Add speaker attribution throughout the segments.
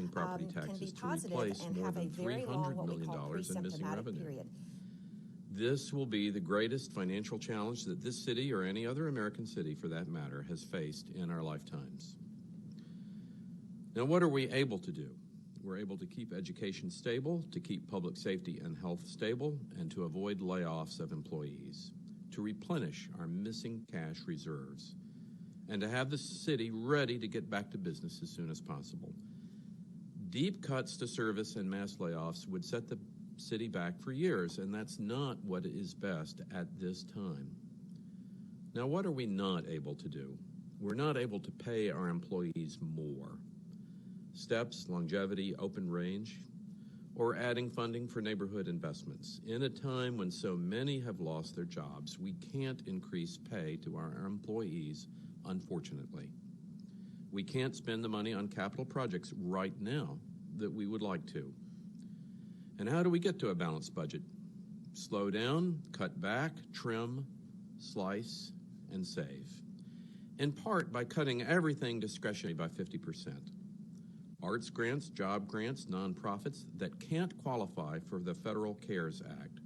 Speaker 1: increasing property taxes to replace more than $300 million in missing revenue. This will be the greatest financial challenge that this city, or any other American city for that matter, has faced in our lifetimes. Now, what are we able to do? We're able to keep education stable, to keep public safety and health stable, and to avoid layoffs of employees, to replenish our missing cash reserves, and to have the city ready to get back to business as soon as possible. Deep cuts to service and mass layoffs would set the city back for years, and that's not what is best at this time. Now, what are we not able to do? We're not able to pay our employees more. Steps, longevity, open range, or adding funding for neighborhood investments. In a time when so many have lost their jobs, we can't increase pay to our employees, unfortunately. We can't spend the money on capital projects right now that we would like to. And how do we get to a balanced budget? Slow down, cut back, trim, slice, and save. In part by cutting everything discretionary by 50%. Arts grants, job grants, nonprofits that can't qualify for the Federal CARES Act.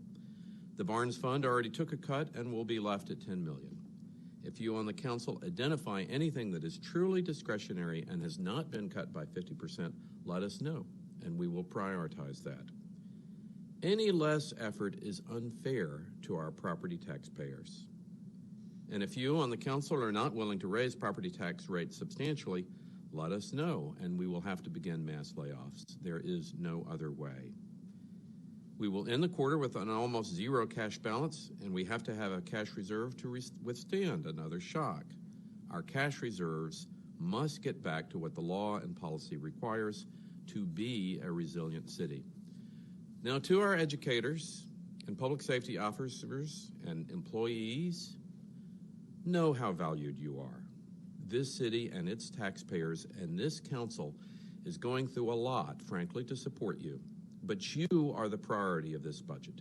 Speaker 1: The Barnes Fund already took a cut and will be left at $10 million. If you on the council identify anything that is truly discretionary and has not been cut by 50%, let us know, and we will prioritize that. Any less effort is unfair to our property taxpayers. And if you on the council are not willing to raise property tax rates substantially, let us know, and we will have to begin mass layoffs. There is no other way. We will end the quarter with an almost zero cash balance, and we have to have a cash reserve to withstand another shock. Our cash reserves must get back to what the law and policy requires to be a resilient city. Now, to our educators and public safety officers and employees, know how valued you are. This city and its taxpayers and this council is going through a lot, frankly, to support you. But you are the priority of this budget.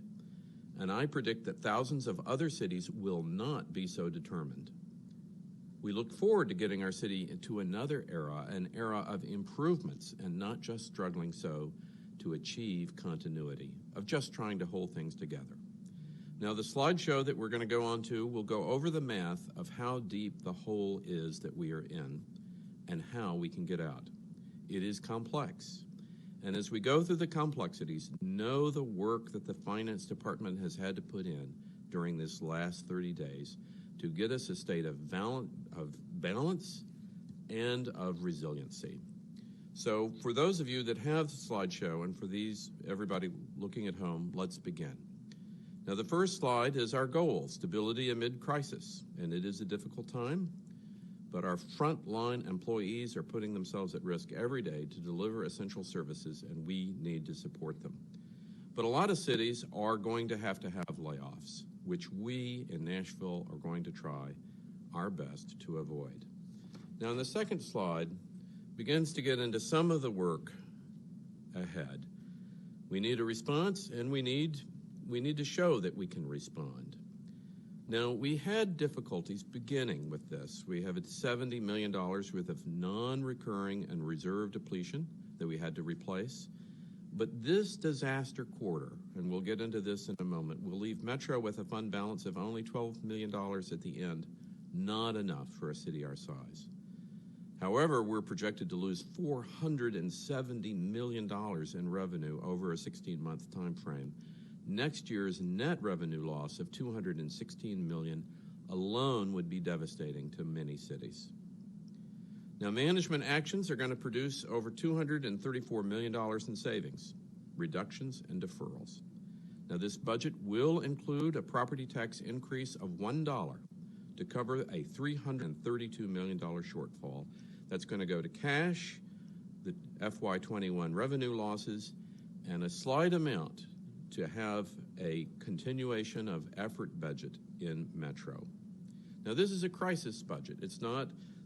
Speaker 1: And I predict that thousands of other cities will not be so determined. We look forward to getting our city into another era, an era of improvements, and not just struggling so to achieve continuity, of just trying to hold things together. Now, the slideshow that we're going to go on to will go over the math of how deep the hole is that we are in and how we can get out. It is complex. And as we go through the complexities, know the work that the Finance Department has had to put in during this last 30 days to get us a state of balance and of resiliency. So for those of you that have the slideshow, and for everybody looking at home, let's begin. Now, the first slide is our goal, stability amid crisis, and it is a difficult time, but our frontline employees are putting themselves at risk every day to deliver essential services, and we need to support them. But a lot of cities are going to have layoffs, which we in Nashville are going to try our best to avoid. Now, the second slide begins to get into some of the work ahead. We need a response, and we need to show that we can respond. Now, we had difficulties beginning with this. We have $70 million worth of non-recurring and reserve depletion that we had to replace. But this disaster quarter, and we'll get into this in a moment, will leave Metro with a fund balance of only $12 million at the end, not enough for a city our size. However, we're projected to lose $470 million in revenue over a 16-month time frame. Next year's net revenue loss of $216 million alone would be devastating to many cities. Now, management actions are going to produce over $234 million in savings, reductions, and deferrals. Now, this budget will include a property tax increase of $1 to cover a $332 million shortfall. That's going to go to cash, the FY21 revenue losses, and a slight amount to have a continuation of effort budget in Metro. Now, this is a crisis budget.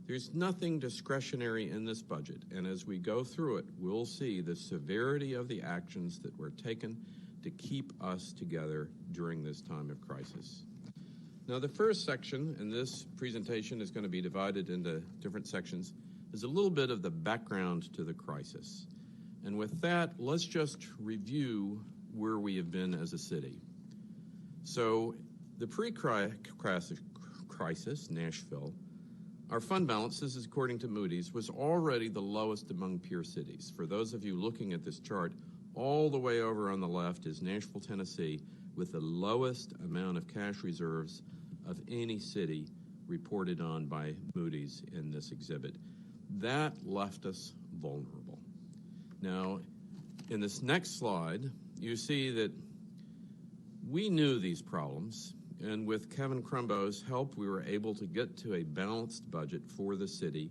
Speaker 1: There's nothing discretionary in this budget, and as we go through it, we'll see the severity of the actions that were taken to keep us together during this time of crisis. Now, the first section in this presentation is going to be divided into different sections, is a little bit of the background to the crisis. And with that, let's just review where we have been as a city. So the pre-crisis, Nashville, our fund balances, according to Moody's, was already the lowest among peer cities. For those of you looking at this chart, all the way over on the left is Nashville, Tennessee, with the lowest amount of cash reserves of any city reported on by Moody's in this exhibit. That left us vulnerable. Now, in this next slide, you see that we knew these problems, and with Kevin Crumbo's help, we were able to get to a balanced budget for the city,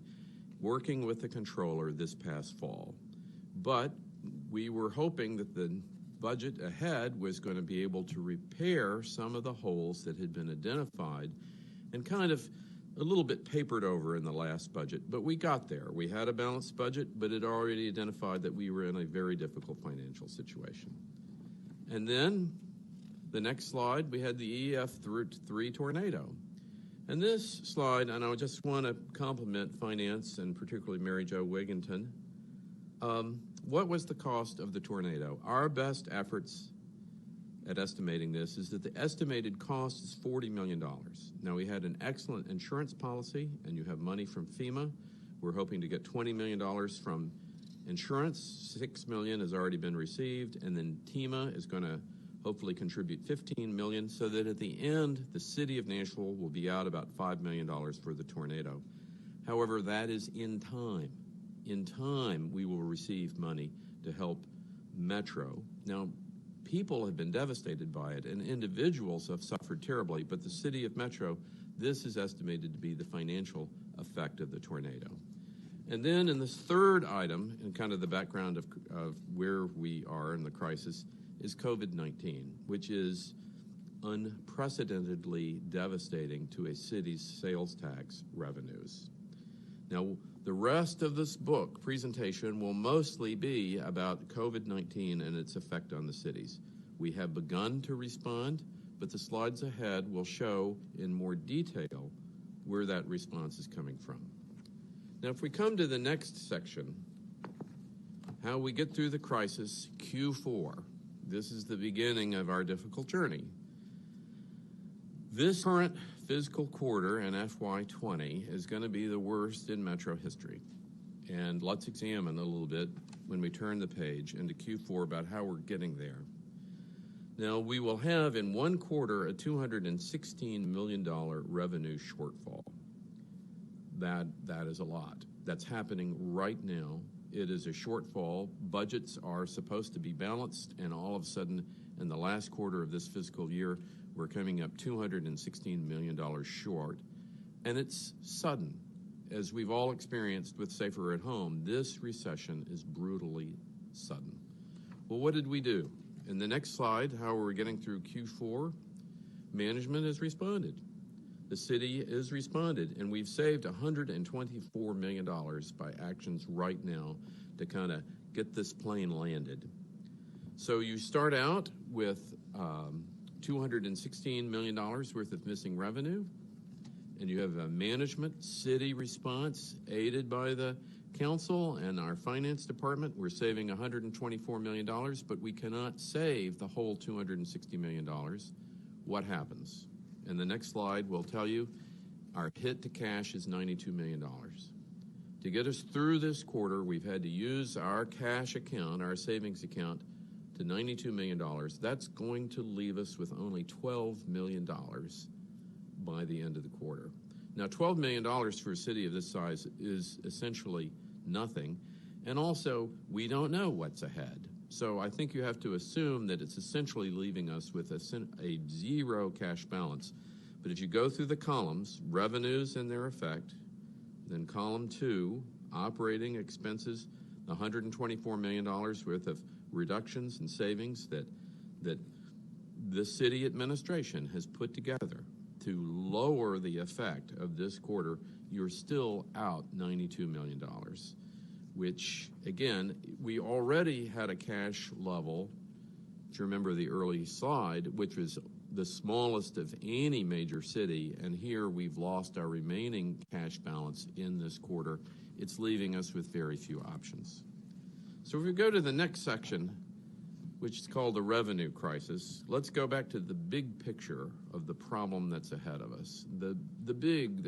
Speaker 1: working with the Comptroller this past fall. But we were hoping that the budget ahead was going to be able to repair some of the holes that had been identified and kind of a little bit papered over in the last budget. But we got there. We had a balanced budget, but it already identified that we were in a very difficult financial situation. And then the next slide, we had the EF3 tornado. And this slide, and I just want to compliment finance and particularly Mary Jo Wigginton. What was the cost of the tornado? Our best efforts at estimating this is that the estimated cost is $40 million. Now, we had an excellent insurance policy, and you have money from FEMA. We're hoping to get $20 million from insurance. $6 million has already been received, and then TEMA is going to hopefully contribute $15 million, so that at the end, the city of Nashville will be out about $5 million for the tornado. However, that is in time. In time, we will receive money to help Metro. Now, people have been devastated by it, and individuals have suffered terribly, but the city of Metro, this is estimated to be the financial effect of the tornado. And then in this third item, and kind of the background of where we are in the crisis, is COVID-19, which is unprecedentedly devastating to a city's sales tax revenues. Now, the rest of this book presentation will mostly be about COVID-19 and its effect on the cities. We have begun to respond, but the slides ahead will show in more detail where that response is coming from. Now, if we come to the next section, how we get through the crisis, Q4. This is the beginning of our difficult journey. This current fiscal quarter in FY20 is going to be the worst in Metro history. And let's examine a little bit when we turn the page into Q4 about how we're getting there. Now, we will have in one quarter a $216 million revenue shortfall. That is a lot. That's happening right now. It is a shortfall. Budgets are supposed to be balanced, and all of a sudden, in the last quarter of this fiscal year, we're coming up $216 million short. And it's sudden. As we've all experienced with Safer at Home, this recession is brutally sudden. Well, what did we do? In the next slide, how we're getting through Q4, management has responded. The city has responded, and we've saved $124 million by actions right now to kind of get this plane landed. So you start out with $216 million worth of missing revenue, and you have a management city response aided by the council and our finance department. We're saving $124 million, but we cannot save the whole $260 million. What happens? And the next slide will tell you our hit to cash is $92 million. To get us through this quarter, we've had to use our cash account, our savings account, to $92 million. That's going to leave us with only $12 million by the end of the quarter. Now, $12 million for a city of this size is essentially nothing. And also, we don't know what's ahead. So I think you have to assume that it's essentially leaving us with a zero cash balance. But if you go through the columns, revenues and their effect, then column 2, operating expenses, $124 million worth of reductions and savings that the city administration has put together to lower the effect of this quarter, you're still out $92 million. Which, again, we already had a cash level, if you remember the early slide, which was the smallest of any major city, and here we've lost our remaining cash balance in this quarter. It's leaving us with very few options. So if we go to the next section, which is called the revenue crisis, let's go back to the big picture of the problem that's ahead of us, the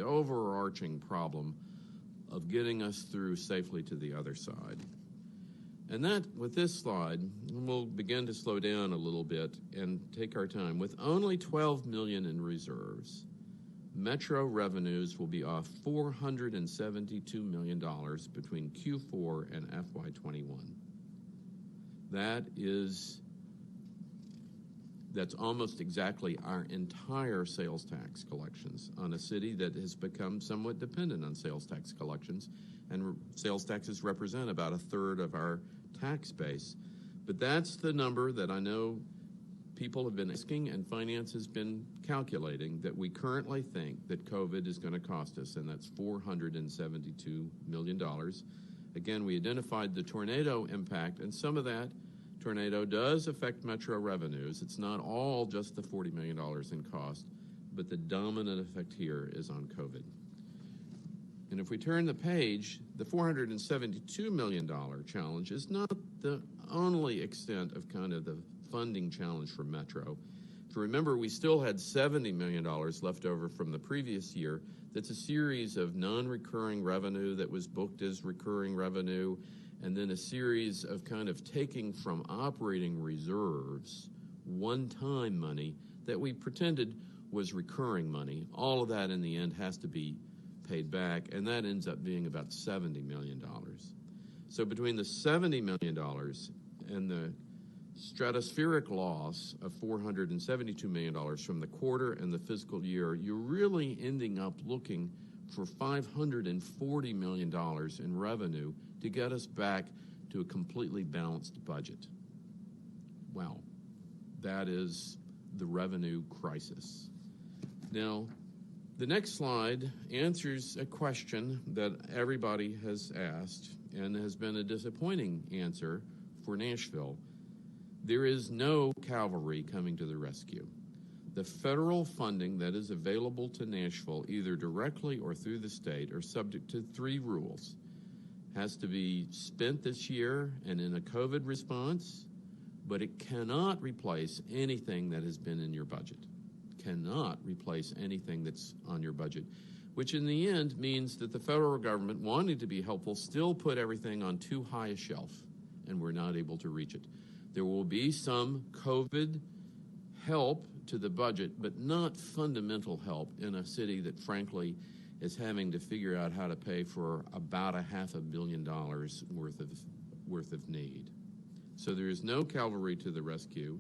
Speaker 1: overarching problem of getting us through safely to the other side. And that, with this slide, we'll begin to slow down a little bit and take our time. With only $12 million in reserves, Metro revenues will be off $472 million between Q4 and FY21. That's almost exactly our entire sales tax collections on a city that has become somewhat dependent on sales tax collections, and sales taxes represent about a third of our tax base. But that's the number that I know people have been asking and finance has been calculating, that we currently think that COVID is going to cost us, and that's $472 million. Again, we identified the tornado impact, and some of that tornado does affect Metro revenues. It's not all just the $40 million in cost, but the dominant effect here is on COVID. And if we turn the page, the $472 million challenge is not the only extent of kind of the funding challenge for Metro. If you remember, we still had $70 million left over from the previous year. That's a series of non-recurring revenue that was booked as recurring revenue, and then a series of kind of taking from operating reserves one-time money that we pretended was recurring money. All of that in the end has to be paid back, and that ends up being about $70 million. So between the $70 million and the stratospheric loss of $472 million from the quarter and the fiscal year, you're really ending up looking for $540 million in revenue to get us back to a completely balanced budget. Wow, that is the revenue crisis. Now, the next slide answers a question that everybody has asked and has been a disappointing answer for Nashville. There is no cavalry coming to the rescue. The federal funding that is available to Nashville, either directly or through the state, are subject to 3 rules. Has to be spent this year and in a COVID response, but it cannot replace anything that has been in your budget. Cannot replace anything that's on your budget, which in the end means that the federal government, wanting to be helpful, still put everything on too high a shelf, and we're not able to reach it. There will be some COVID help to the budget, but not fundamental help in a city that, frankly, is having to figure out how to pay for about $500 million worth of need. So there is no cavalry to the rescue,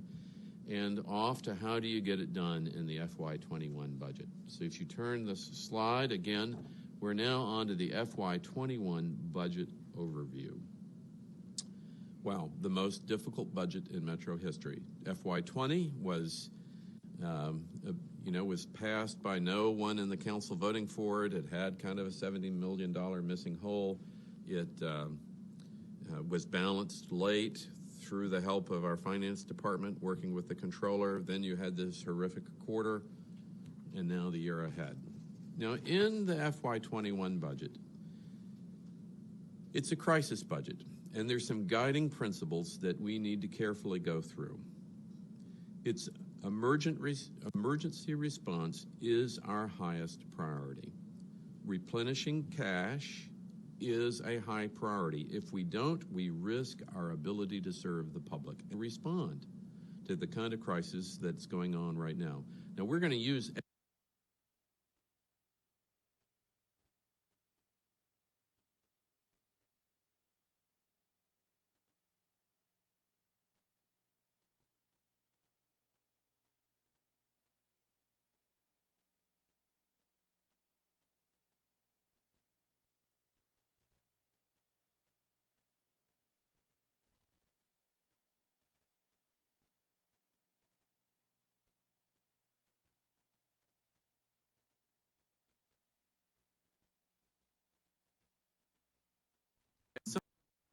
Speaker 1: and off to how do you get it done in the FY21 budget. So if you turn the slide again, we're now on to the FY21 budget overview. Wow, the most difficult budget in Metro history. FY20 was passed by no one in the council voting for it. It had kind of a $70 million missing hole. It was balanced late through the help of our finance department working with the Comptroller. Then you had this horrific quarter, and now the year ahead. Now, in the FY21 budget, it's a crisis budget, and there's some guiding principles that we need to carefully go through. Its emergency response is our highest priority. Replenishing cash is a high priority. If we don't, we risk our ability to serve the public and respond to the kind of crisis that's going on right now. Now, we're going to use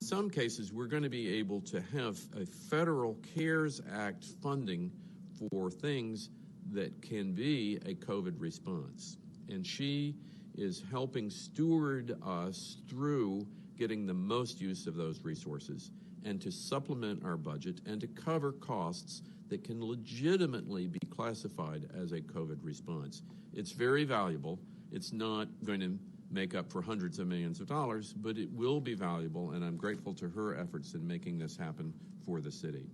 Speaker 1: some cases, we're going to be able to have a federal CARES Act funding for things that can be a COVID response. And she is helping steward us through getting the most use of those resources. and to supplement our budget and to cover costs that can legitimately be classified as a COVID response. It's very valuable. It's not going to make up for hundreds of millions of dollars, but it will be valuable, and I'm grateful to her efforts in making this happen for the city.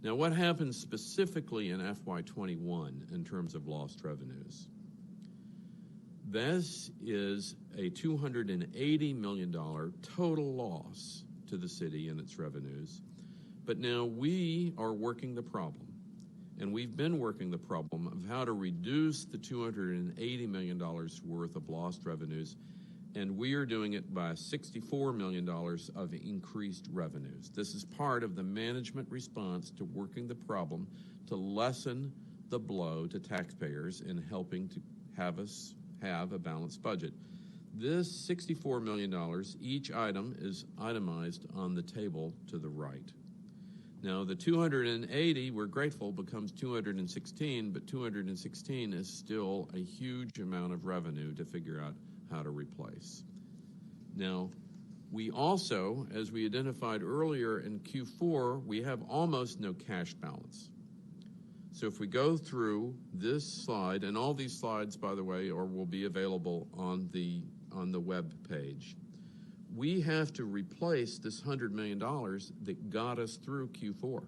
Speaker 1: Now, what happens specifically in FY21 in terms of lost revenues? This is a $280 million total loss to the city and its revenues. But now we are working the problem, and we've been working the problem of how to reduce the $280 million worth of lost revenues, and we are doing it by $64 million of increased revenues. This is part of the management response to working the problem to lessen the blow to taxpayers in helping to have us have a balanced budget. This $64 million, each item is itemized on the table to the right. Now, the 280, we're grateful, becomes 216, but 216 is still a huge amount of revenue to figure out how to replace. Now, we also, as we identified earlier in Q4, we have almost no cash balance. So if we go through this slide, and all these slides, by the way, will be available on the web page, we have to replace this $100 million that got us through Q4.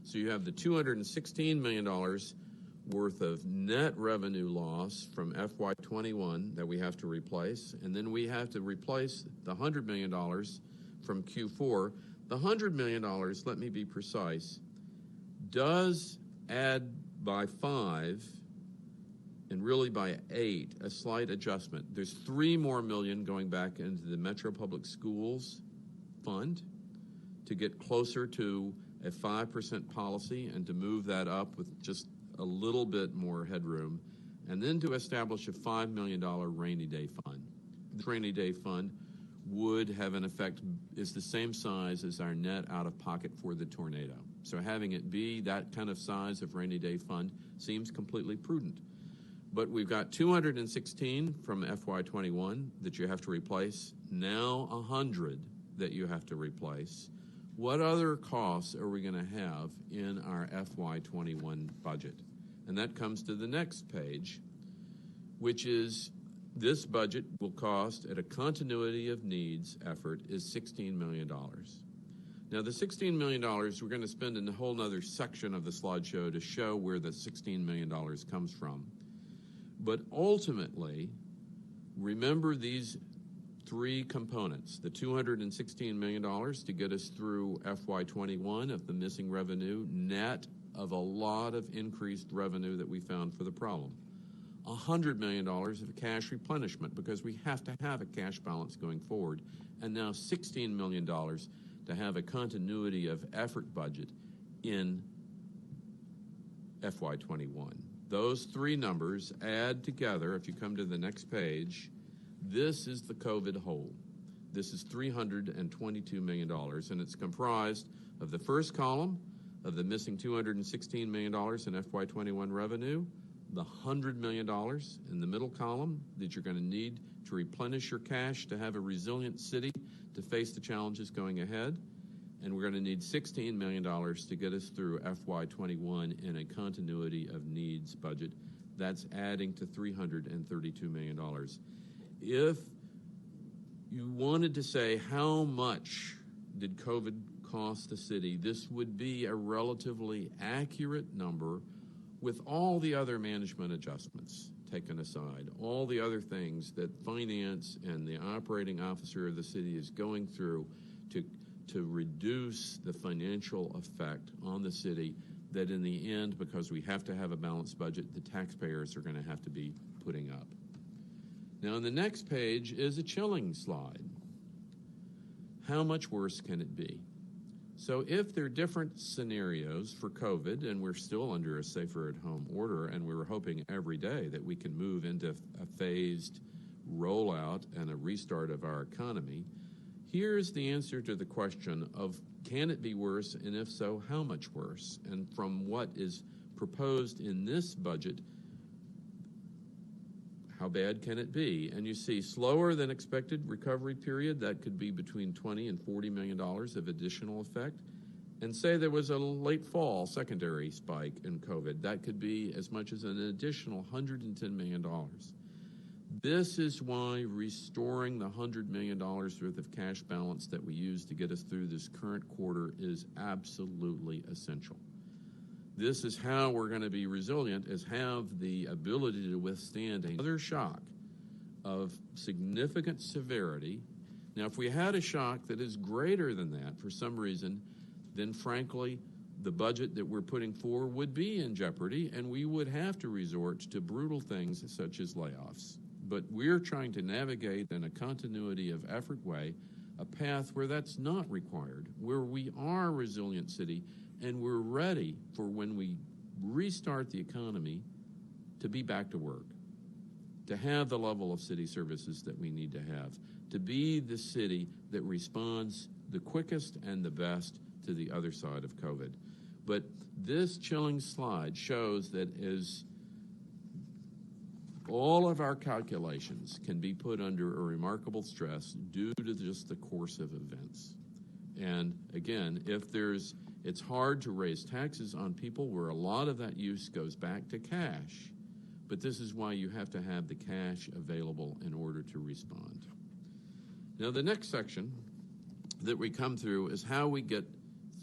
Speaker 1: So you have the $216 million worth of net revenue loss from FY21 that we have to replace, and then we have to replace the $100 million from Q4. The $100 million, let me be precise, does add by 5 and really by 8, a slight adjustment. There's $3 more million going back into the Metro Public Schools fund to get closer to a 5% policy and to move that up with just a little bit more headroom, and then to establish a $5 million rainy day fund. The rainy day fund would have an effect, is the same size as our net out of pocket for the tornado. So having it be that kind of size of rainy day fund seems completely prudent. But we've got 216 from FY21 that you have to replace, now 100 that you have to replace. What other costs are we going to have in our FY21 budget? And that comes to the next page, which is this budget will cost, at a continuity of needs effort, is $16 million. Now, the $16 million, we're going to spend in a whole other section of the slideshow to show where the $16 million comes from. But ultimately, remember these three components: the $216 million to get us through FY21 of the missing revenue, net of a lot of increased revenue that we found for the problem. $100 million of cash replenishment, because we have to have a cash balance going forward, and now $16 million to have a continuity of effort budget in FY21. Those three numbers add together, if you come to the next page, this is the COVID hole. This is $322 million, and it's comprised of the first column of the missing $216 million in FY21 revenue, the $100 million in the middle column that you're going to need to replenish your cash to have a resilient city to face the challenges going ahead, and we're going to need $16 million to get us through FY21 in a continuity of needs budget. That's adding to $332 million. If you wanted to say how much did COVID cost the city, this would be a relatively accurate number with all the other management adjustments taken aside, all the other things that finance and the operating officer of the city is going through to reduce the financial effect on the city that in the end, because we have to have a balanced budget, the taxpayers are going to have to be putting up. Now, on the next page is a chilling slide. How much worse can it be? So if there are different scenarios for COVID, and we're still under a safer at home order, and we're hoping every day that we can move into a phased rollout and a restart of our economy, here's the answer to the question of, can it be worse, and if so, how much worse? And from what is proposed in this budget, How bad can it be? And you see slower than expected recovery period. That could be between $20 and $40 million of additional effect. And say there was a late fall secondary spike in COVID. That could be as much as an additional $110 million. This is why restoring the $100 million worth of cash balance that we used to get us through this current quarter is absolutely essential. This is how we're going to be resilient, is have the ability to withstand another shock of significant severity. Now, if we had a shock that is greater than that for some reason, then frankly, the budget that we're putting forward would be in jeopardy, and we would have to resort to brutal things such as layoffs. But we're trying to navigate in a continuity of effort way, a path where that's not required, where we are a resilient city, and we're ready for when we restart the economy to be back to work, to have the level of city services that we need to have, to be the city that responds the quickest and the best to the other side of COVID. But this chilling slide shows that as all of our calculations can be put under a remarkable stress due to just the course of events. And again, it's hard to raise taxes on people where a lot of that use goes back to cash. But this is why you have to have the cash available in order to respond. Now, the next section that we come through is how we get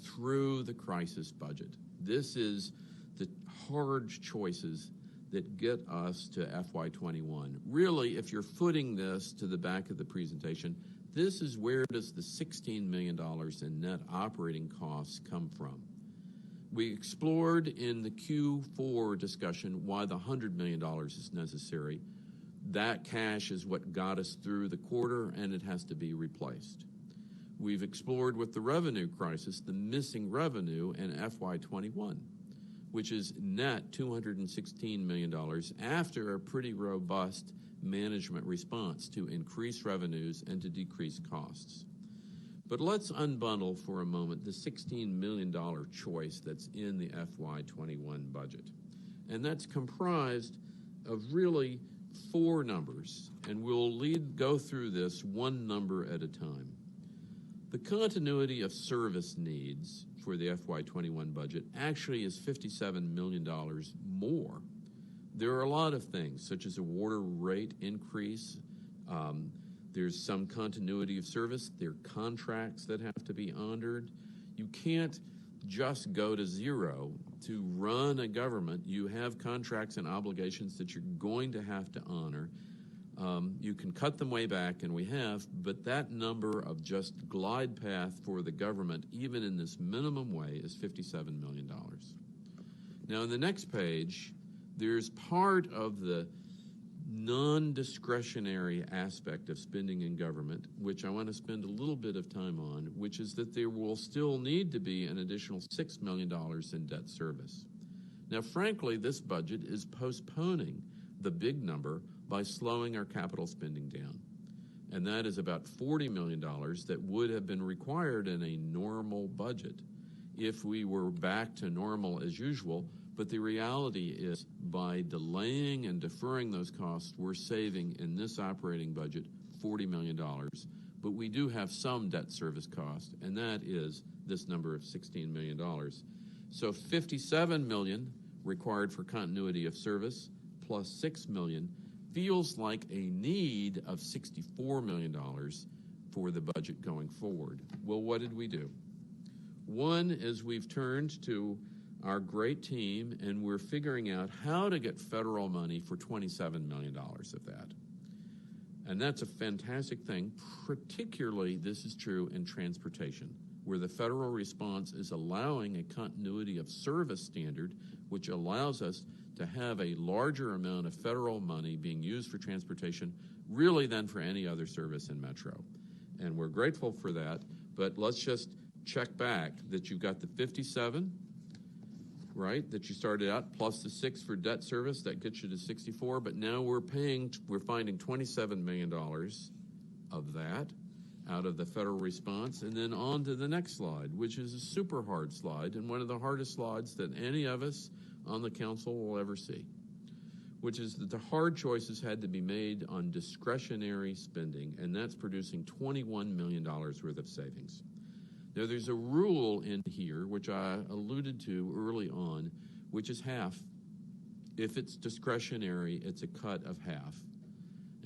Speaker 1: through the crisis budget. This is the hard choices that get us to FY21. Really, if you're footing this to the back of the presentation, this is where does the $16 million in net operating costs come from. We explored in the Q4 discussion why the $100 million is necessary. That cash is what got us through the quarter, and it has to be replaced. We've explored with the revenue crisis the missing revenue in FY21, which is net $216 million after a pretty robust management response to increase revenues and to decrease costs. But let's unbundle for a moment the $16 million choice that's in the FY21 budget. And that's comprised of really 4 numbers, and we'll go through this one number at a time. The continuity of service needs for the FY21 budget actually is $57 million more. There are a lot of things, such as a water rate increase. There's some continuity of service. There are contracts that have to be honored. You can't just go to zero to run a government. You have contracts and obligations that you're going to have to honor. You can cut them way back, and we have, but that number of just glide path for the government, even in this minimum way, is $57 million. Now, in the next page, there's part of the non-discretionary aspect of spending in government, which I want to spend a little bit of time on, which is that there will still need to be an additional $6 million in debt service. Now, frankly, this budget is postponing the big number by slowing our capital spending down. And that is about $40 million that would have been required in a normal budget if we were back to normal as usual. But the reality is, by delaying and deferring those costs, we're saving in this operating budget $40 million. But we do have some debt service cost, and that is this number of $16 million. So $57 million required for continuity of service plus $6 million feels like a need of $64 million for the budget going forward. Well, what did we do? One is we've turned to our great team, and we're figuring out how to get federal money for $27 million of that. And that's a fantastic thing. Particularly, this is true in transportation, where the federal response is allowing a continuity of service standard, which allows us to have a larger amount of federal money being used for transportation, really than for any other service in Metro. And we're grateful for that, but let's just check back that you've got the 57, right, that you started out, plus the 6 for debt service, that gets you to 64, but now we're finding $27 million of that out of the federal response, and then on to the next slide, which is a super hard slide, and one of the hardest slides that any of us on the council will ever see. which is that the hard choices had to be made on discretionary spending, and that's producing $21 million worth of savings. Now, there's a rule in here, which I alluded to early on, which is half. If it's discretionary, it's a cut of half.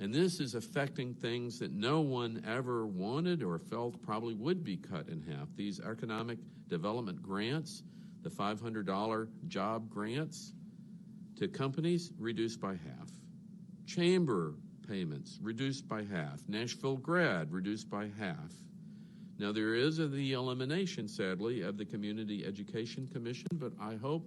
Speaker 1: And this is affecting things that no one ever wanted or felt probably would be cut in half. These economic development grants, the $500 job grants to companies, reduced by half. Chamber payments, reduced by half. Nashville grad, reduced by half. Now, there is the elimination, sadly, of the Community Education Commission, but I hope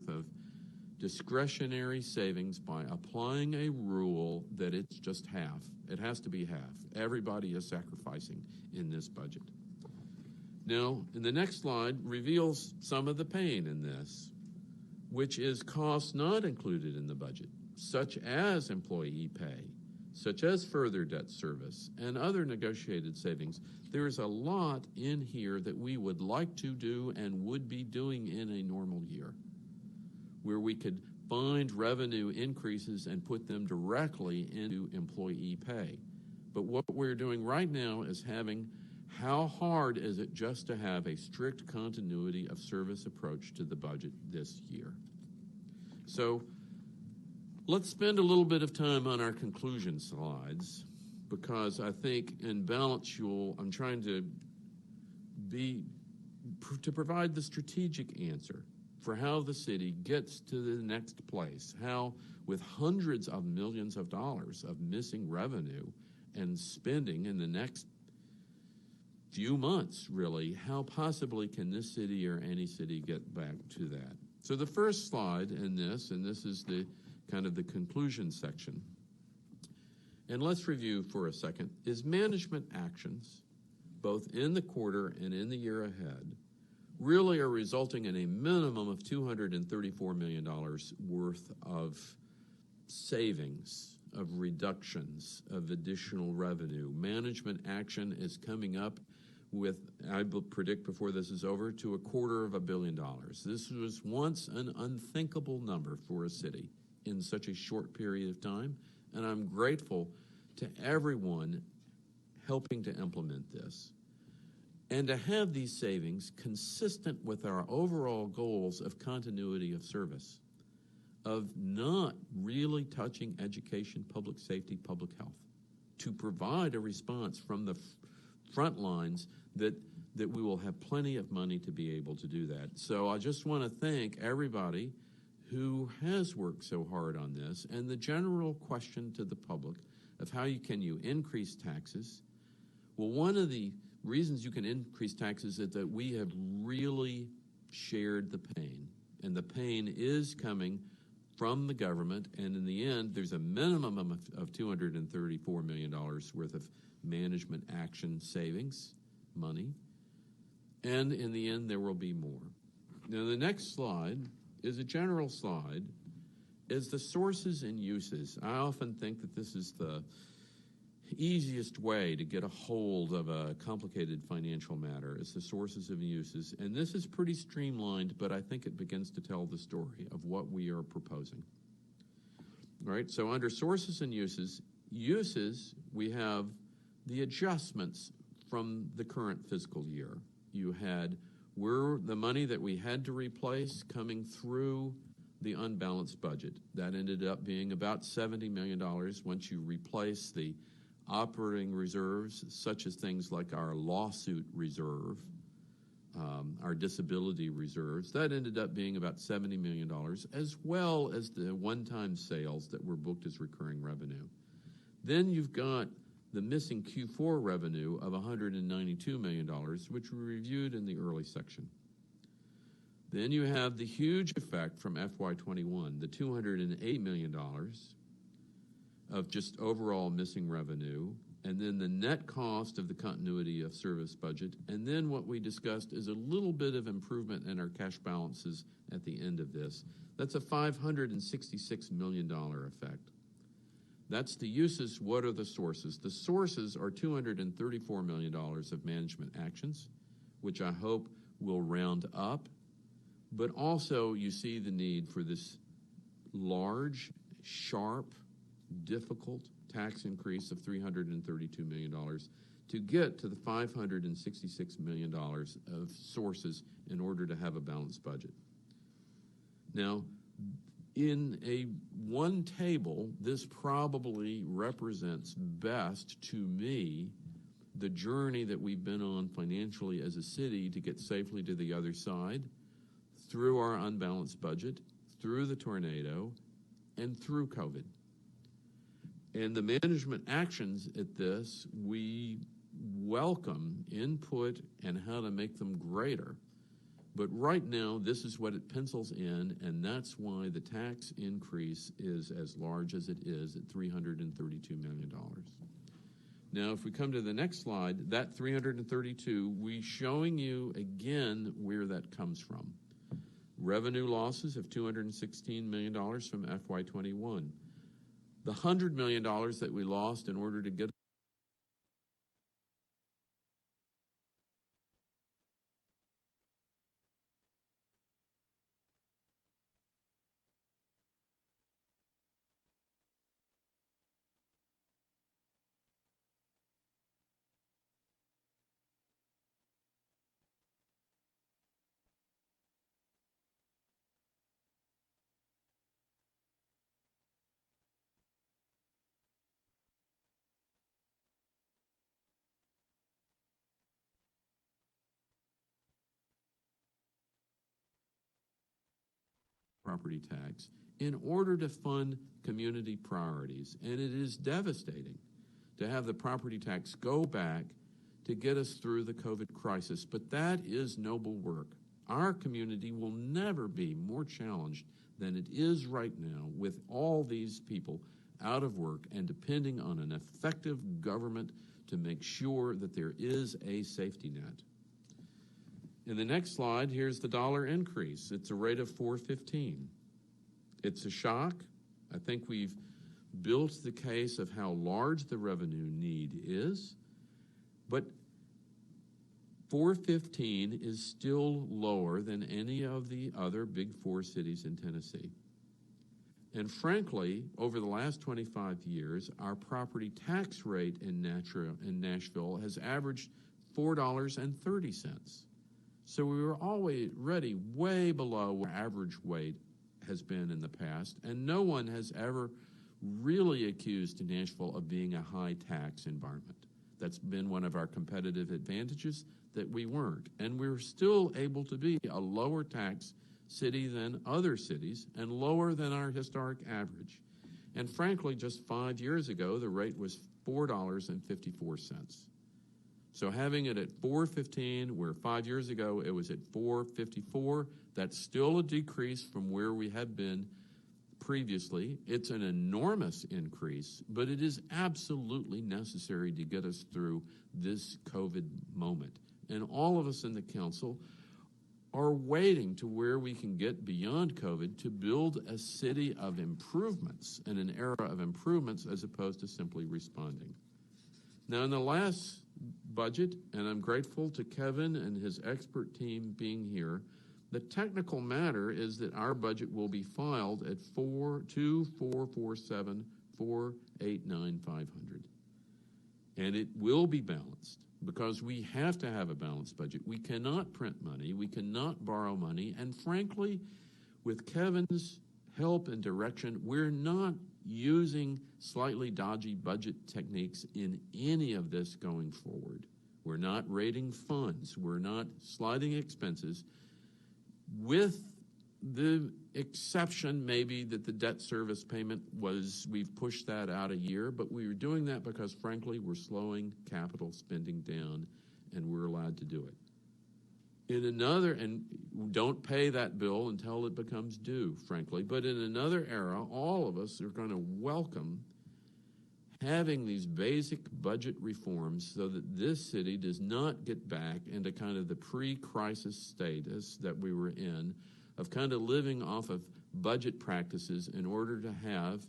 Speaker 1: of discretionary savings by applying a rule that it's just half. It has to be half. Everybody is sacrificing in this budget. Now, in the next slide reveals some of the pain in this, which is costs not included in the budget, such as employee pay, such as further debt service, and other negotiated savings. There is a lot in here that we would like to do and would be doing in a normal year, where we could find revenue increases and put them directly into employee pay. But what we're doing right now is how hard is it just to have a strict continuity of service approach to the budget this year? So let's spend a little bit of time on our conclusion slides, because I think in balance I'm trying to provide the strategic answer for how the city gets to the next place, how with hundreds of millions of dollars of missing revenue and spending in the next few months, really, how possibly can this city or any city get back to that? So the first slide in this, and this is the kind of the conclusion section, and let's review for a second, is management actions, both in the quarter and in the year ahead, really are resulting in a minimum of $234 million worth of savings, of reductions, of additional revenue. Management action is coming up with, I predict before this is over, to $250 million. This was once an unthinkable number for a city in such a short period of time, and I'm grateful to everyone helping to implement this. And to have these savings consistent with our overall goals of continuity of service, of not really touching education, public safety, public health, to provide a response from the front lines that we will have plenty of money to be able to do that. So I just want to thank everybody who has worked so hard on this, and the general question to the public of how can you increase taxes. Well, one of the reasons you can increase taxes is that we have really shared the pain, and the pain is coming from the government, and in the end, there's a minimum of $234 million worth of management action savings money, and in the end, there will be more. Now, the next slide is a general slide, is the sources and uses. I often think that this is the easiest way to get a hold of a complicated financial matter, is the sources and uses. And this is pretty streamlined, but I think it begins to tell the story of what we are proposing. All right, so under sources and uses, we have the adjustments from the current fiscal year. You had the money that we had to replace coming through the unbalanced budget. That ended up being about $70 million once you replace the operating reserves, such as things like our lawsuit reserve, our disability reserves. That ended up being about $70 million, as well as the one-time sales that were booked as recurring revenue. Then you've got the missing Q4 revenue of $192 million, which we reviewed in the early section. Then you have the huge effect from FY21, the $208 million of just overall missing revenue, and then the net cost of the continuity of service budget, and then what we discussed is a little bit of improvement in our cash balances at the end of this. That's a $566 million effect. That's the uses. What are the sources? The sources are $234 million of management actions, which I hope will round up. But also you see the need for this large, sharp, difficult tax increase of $332 million to get to the $566 million of sources in order to have a balanced budget. Now, in one table, this probably represents best to me the journey that we've been on financially as a city to get safely to the other side, through our unbalanced budget, through the tornado, and through COVID. And the management actions at this, we welcome input and how to make them greater. But right now, this is what it pencils in, and that's why the tax increase is as large as it is at $332 million. Now, if we come to the next slide, that 332, we're showing you again where that comes from. Revenue losses of $216 million from FY21. The $100 million that we lost in order to get property tax in order to fund community priorities. And it is devastating to have the property tax go back to get us through the COVID crisis. But that is noble work. Our community will never be more challenged than it is right now with all these people out of work and depending on an effective government to make sure that there is a safety net. In the next slide, here's the dollar increase. It's a rate of $4.15. It's a shock. I think we've built the case of how large the revenue need is, but $4.15 is still lower than any of the other big four cities in Tennessee. And frankly, over the last 25 years, our property tax rate in Nashville has averaged $4.30. So we were already way below where average rate has been in the past, and no one has ever really accused Nashville of being a high tax environment. That's been one of our competitive advantages, that we weren't. And we're still able to be a lower tax city than other cities and lower than our historic average. And frankly, just 5 years ago, the rate was $4.54. So having it at $4.15, where 5 years ago it was at $4.54, that's still a decrease from where we had been previously. It's an enormous increase, but it is absolutely necessary to get us through this COVID moment. And all of us in the council are waiting to where we can get beyond COVID to build a city of improvements and an era of improvements as opposed to simply responding. Now, in the last budget, and I'm grateful to Kevin and his expert team being here, the technical matter is that our budget will be filed at $4,447,489,500. And it will be balanced because we have to have a balanced budget. We cannot print money. We cannot borrow money. And frankly, with Kevin's help and direction, we're not using slightly dodgy budget techniques in any of this going forward. We're not raiding funds. We're not sliding expenses. With the exception maybe that the debt service payment we've pushed that out a year, but we were doing that because, frankly, we're slowing capital spending down, and we're allowed to do it. And don't pay that bill until it becomes due, frankly. But in another era, all of us are going to welcome having these basic budget reforms so that this city does not get back into kind of the pre-crisis status that we were in, of kind of living off of budget practices in order to have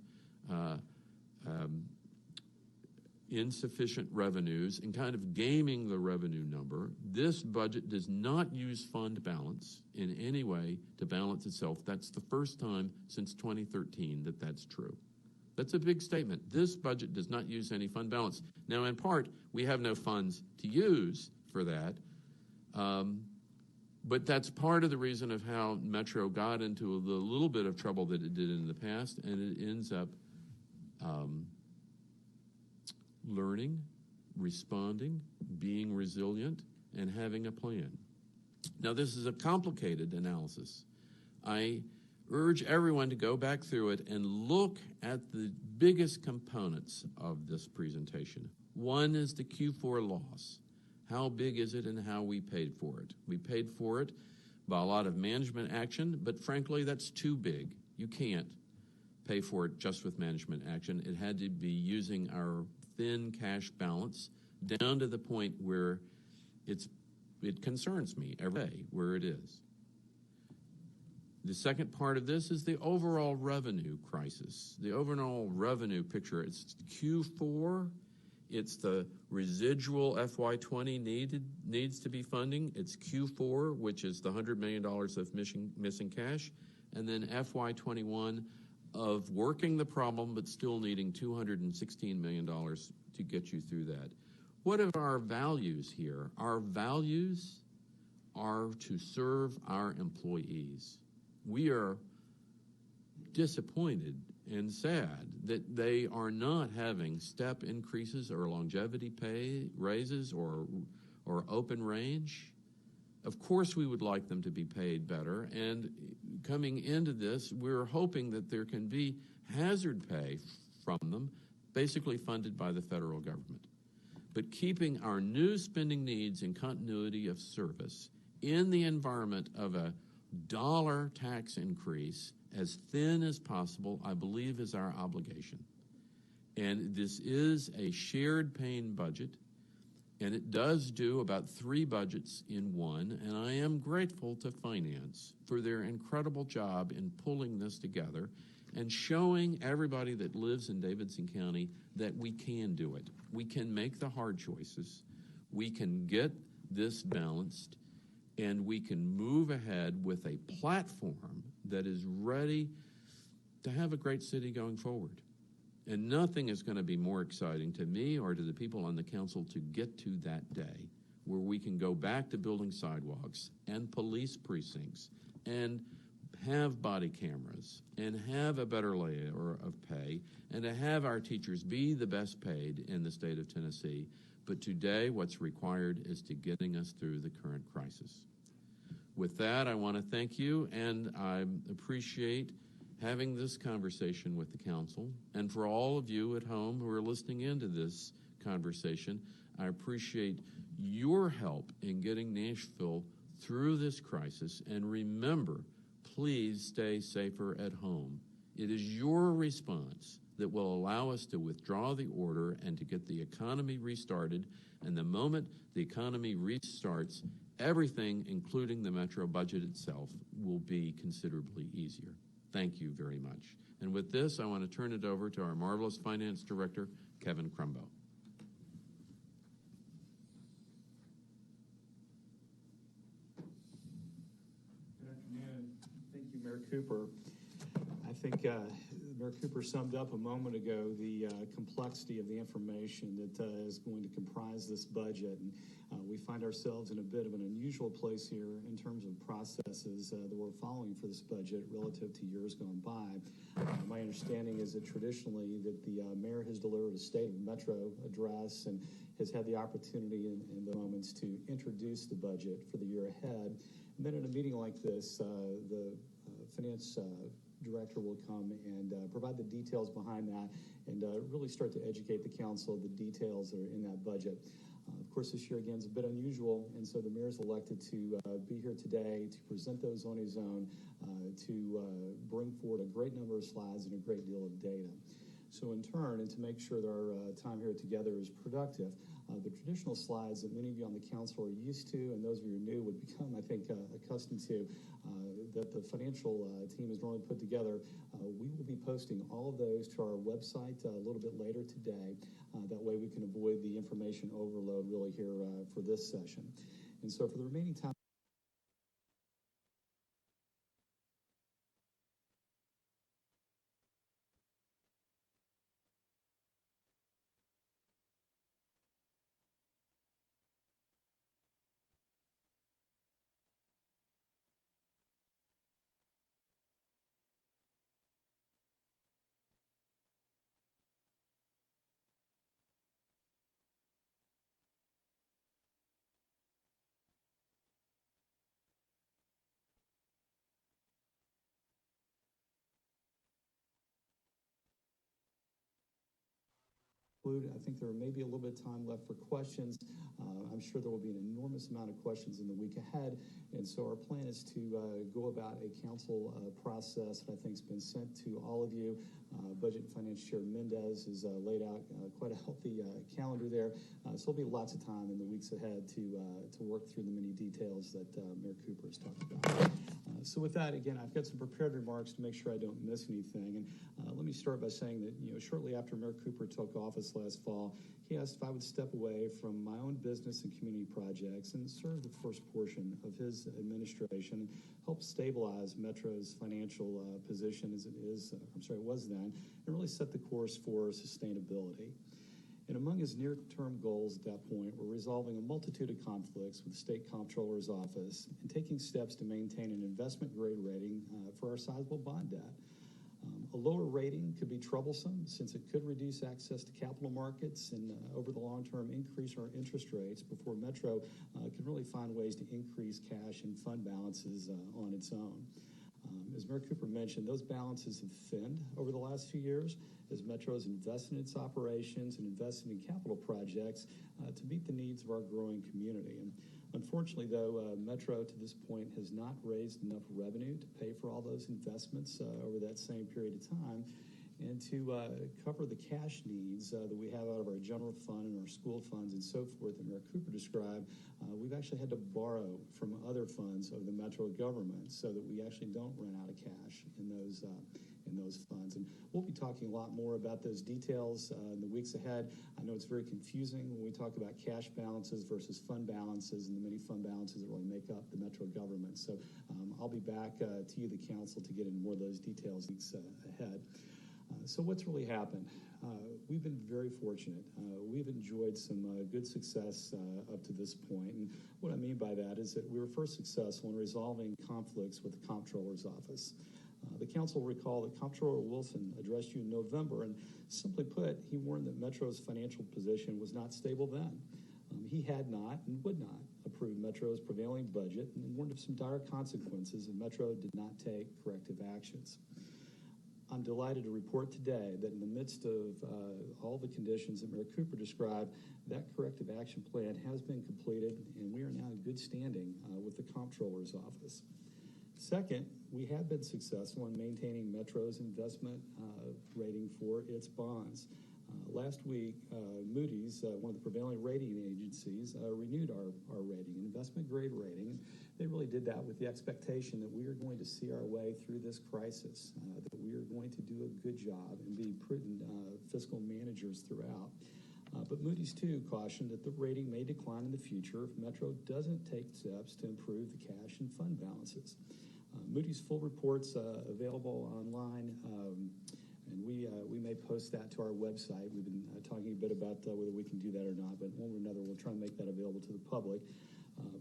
Speaker 1: insufficient revenues and kind of gaming the revenue number. This budget does not use fund balance in any way to balance itself. That's the first time since 2013 that that's true. That's a big statement. This budget does not use any fund balance. Now, in part, we have no funds to use for that, but that's part of the reason of how Metro got into the little bit of trouble that it did in the past, and it ends up learning, responding, being resilient, and having a plan. Now, this is a complicated analysis. I urge everyone to go back through it and look at the biggest components of this presentation. One is the Q4 loss. How big is it and how we paid for it? We paid for it by a lot of management action, but frankly, that's too big. You can't pay for it just with management action. It had to be using our thin cash balance down to the point where it concerns me every day where it is. The second part of this is the overall revenue crisis, the overall revenue picture. It's Q4. It's the residual FY20 needs to be funding. It's Q4, which is the $100 million of missing cash, and then FY21 of working the problem but still needing $216 million to get you through that. What are our values here? Our values are to serve our employees. We are disappointed and sad that they are not having step increases or longevity pay raises or open range. Of course, we would like them to be paid better, and coming into this, we're hoping that there can be hazard pay from them, basically funded by the federal government. But keeping our new spending needs in continuity of service in the environment of a dollar tax increase as thin as possible, I believe, is our obligation. And this is a shared pain budget, and it does do about 3 budgets in one, and I am grateful to Finance for their incredible job in pulling this together and showing everybody that lives in Davidson County that we can do it. We can make the hard choices. We can get this balanced, and we can move ahead with a platform that is ready to have a great city going forward. And nothing is going to be more exciting to me or to the people on the council to get to that day where we can go back to building sidewalks and police precincts and have body cameras and have a better layer of pay and to have our teachers be the best paid in the state of Tennessee. But today, what's required is to getting us through the current crisis. With that, I want to thank you, and I appreciate having this conversation with the council. And for all of you at home who are listening into this conversation, I appreciate your help in getting Nashville through this crisis. And remember, please stay safer at home. It is your response that will allow us to withdraw the order and to get the economy restarted. And the moment the economy restarts, everything, including the Metro budget itself, will be considerably easier. Thank you very much. And with this, I want to turn it over to our marvelous Finance Director, Kevin Crumbo.
Speaker 2: Good afternoon. Thank you, Mayor Cooper. I think Mayor Cooper summed up a moment ago the complexity of the information that is going to comprise this budget. And we find ourselves in a bit of an unusual place here in terms of processes that we're following for this budget relative to years gone by. My understanding is that traditionally that the mayor has delivered a state of Metro address and has had the opportunity in the moments to introduce the budget for the year ahead. And then in a meeting like this, the finance director will come and provide the details behind that and really start to educate the council of the details that are in that budget. Of course, this year, again, is a bit unusual, and so the mayor's elected to be here today to present those on his own, to bring forward a great number of slides and a great deal of data. So in turn, and to make sure that our time here together is productive, the traditional slides that many of you on the council are used to, and those of you who are new would become, I think, accustomed to, that the financial team has normally put together, we will be posting all of those to our website a little bit later today. That way we can avoid the information overload really here for this session. And so for the remaining time, I think there may be a little bit of time left for questions. I'm sure there will be an enormous amount of questions in the week ahead, and so our plan is to go about a council process that I think has been sent to all of you. Budget and Finance Chair Mendez has laid out quite a healthy calendar there, so there'll be lots of time in the weeks ahead to work through the many details that Mayor Cooper has talked about. So with that, again, I've got some prepared remarks to make sure I don't miss anything. And let me start by saying that, shortly after Mayor Cooper took office last fall, he asked if I would step away from my own business and community projects and serve the first portion of his administration, help stabilize Metro's financial position as it was then, and really set the course for sustainability. And among his near-term goals at that point were resolving a multitude of conflicts with the State Comptroller's office and taking steps to maintain an investment-grade rating for our sizable bond debt. A lower rating could be troublesome since it could reduce access to capital markets and over the long term increase our interest rates before Metro can really find ways to increase cash and fund balances on its own. As Mayor Cooper mentioned, those balances have thinned over the last few years as Metro has invested in its operations and invested in capital projects to meet the needs of our growing community. And unfortunately, though, Metro to this point has not raised enough revenue to pay for all those investments over that same period of time and to cover the cash needs that we have out of our general fund and our school funds and so forth that Mayor Cooper described. We've actually had to borrow from other funds of the Metro government so that we actually don't run out of cash in those funds. And we'll be talking a lot more about those details in the weeks ahead. I know it's very confusing when we talk about cash balances versus fund balances and the many fund balances that really make up the Metro government. So I'll be back to you, the council, to get into more of those details weeks ahead. So what's really happened? We've been very fortunate. We've enjoyed some good success up to this point. And what I mean by that is that we were first successful in resolving conflicts with the Comptroller's office. The council will recall that Comptroller Wilson addressed you in November, and simply put, he warned that Metro's financial position was not stable then. He had not and would not approve Metro's prevailing budget and warned of some dire consequences if Metro did not take corrective actions. I'm delighted to report today that in the midst of all the conditions that Mayor Cooper described, that corrective action plan has been completed, and we are now in good standing with the Comptroller's office. Second, we have been successful in maintaining Metro's investment rating for its bonds. Last week, Moody's, one of the prevailing rating agencies, renewed our rating, an investment-grade rating. They really did that with the expectation that we are going to see our way through this crisis, that we are going to do a good job and be prudent fiscal managers throughout. But Moody's, too, cautioned that the rating may decline in the future if Metro doesn't take steps to improve the cash and fund balances. Moody's full report's available online, and we may post that to our website. We've been talking a bit about whether we can do that or not, but one way or another, we'll try and make that available to the public.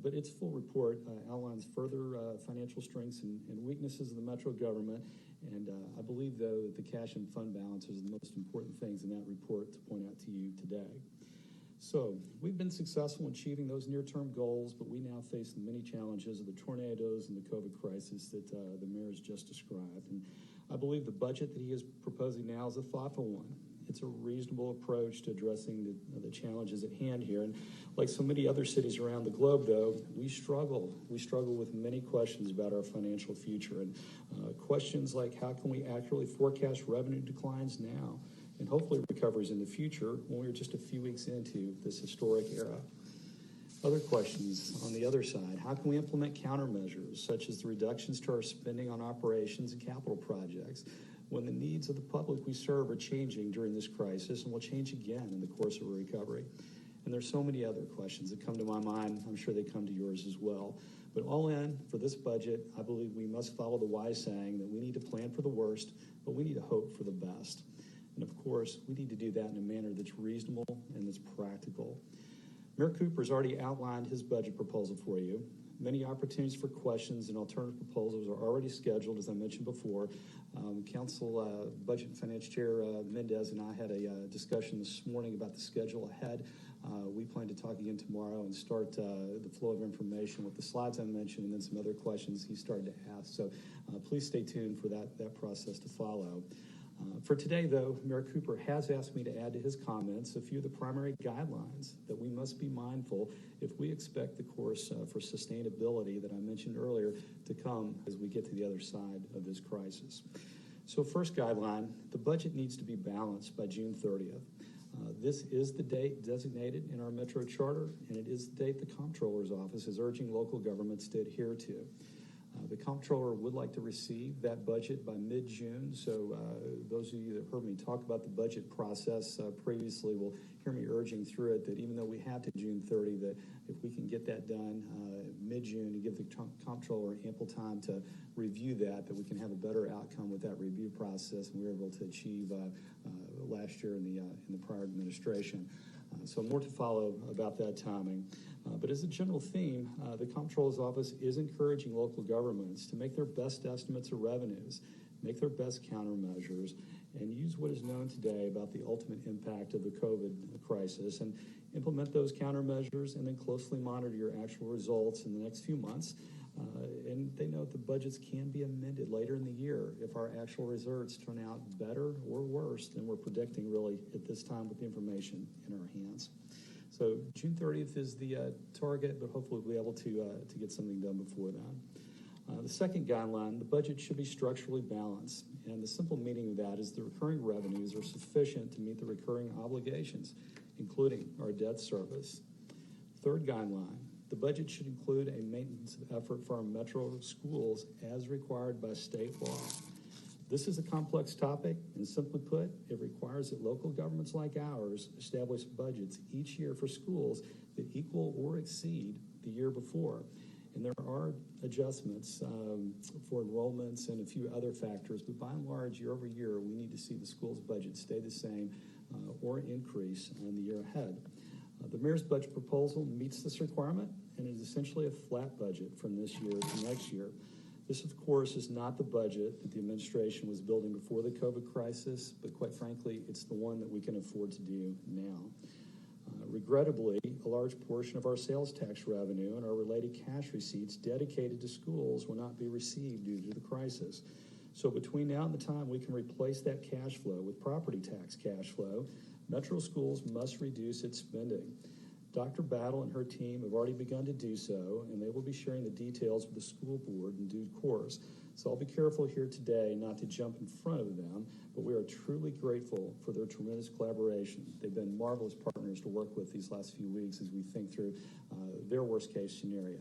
Speaker 2: But its full report outlines further financial strengths and weaknesses of the Metro government, and I believe, though, that the cash and fund balances are the most important things in that report to point out to you today. So we've been successful in achieving those near-term goals, but we now face the many challenges of the tornadoes and the COVID crisis that the mayor has just described. And I believe the budget that he is proposing now is a thoughtful one. It's a reasonable approach to addressing the challenges at hand here. And like so many other cities around the globe, though, we struggle. We struggle with many questions about our financial future. And questions like, how can we accurately forecast revenue declines now? And hopefully recoveries in the future when we're just a few weeks into this historic era. Other questions on the other side, how can we implement countermeasures such as the reductions to our spending on operations and capital projects when the needs of the public we serve are changing during this crisis and will change again in the course of a recovery? And there's so many other questions that come to my mind. I'm sure they come to yours as well. But all in, for this budget, I believe we must follow the wise saying that we need to plan for the worst, but we need to hope for the best. And of course, we need to do that in a manner that's reasonable and that's practical. Mayor Cooper's already outlined his budget proposal for you. Many opportunities for questions and alternative proposals are already scheduled, as I mentioned before. Council Budget and Finance Chair Mendez and I had a discussion this morning about the schedule ahead. We plan to talk again tomorrow and start the flow of information with the slides I mentioned and then some other questions he started to ask. So please stay tuned for that process to follow. For today, though, Mayor Cooper has asked me to add to his comments a few of the primary guidelines that we must be mindful if we expect the course for sustainability that I mentioned earlier to come as we get to the other side of this crisis. So first guideline, the budget needs to be balanced by June 30th. This is the date designated in our Metro Charter, and it is the date the Comptroller's office is urging local governments to adhere to. The Comptroller would like to receive that budget by mid-June, so those of you that heard me talk about the budget process previously will hear me urging through it that even though we have to June 30, that if we can get that done mid-June and give the Comptroller ample time to review that we can have a better outcome with that review process, and we were able to achieve last year in the prior administration. So more to follow about that timing. But as a general theme, the Comptroller's Office is encouraging local governments to make their best estimates of revenues, make their best countermeasures, and use what is known today about the ultimate impact of the COVID crisis and implement those countermeasures and then closely monitor your actual results in the next few months. And they note the budgets can be amended later in the year if our actual results turn out better or worse than we're predicting really at this time with the information in our hands. So June 30th is the target, but hopefully we'll be able to get something done before that. The second guideline, the budget should be structurally balanced. And the simple meaning of that is the recurring revenues are sufficient to meet the recurring obligations, including our debt service. Third guideline, the budget should include a maintenance effort for our metro schools as required by state law. This is a complex topic, and simply put, it requires that local governments like ours establish budgets each year for schools that equal or exceed the year before. And there are adjustments for enrollments and a few other factors, but by and large, year over year, we need to see the school's budget stay the same or increase in the year ahead. The mayor's budget proposal meets this requirement and is essentially a flat budget from this year to next year. This, of course, is not the budget that the administration was building before the COVID crisis, but quite frankly, it's the one that we can afford to do now. Regrettably, a large portion of our sales tax revenue and our related cash receipts dedicated to schools will not be received due to the crisis. So between now and the time we can replace that cash flow with property tax cash flow, Metro Schools must reduce its spending. Dr. Battle and her team have already begun to do so, and they will be sharing the details with the school board in due course. So I'll be careful here today not to jump in front of them, but we are truly grateful for their tremendous collaboration. They've been marvelous partners to work with these last few weeks as we think through their worst-case scenario.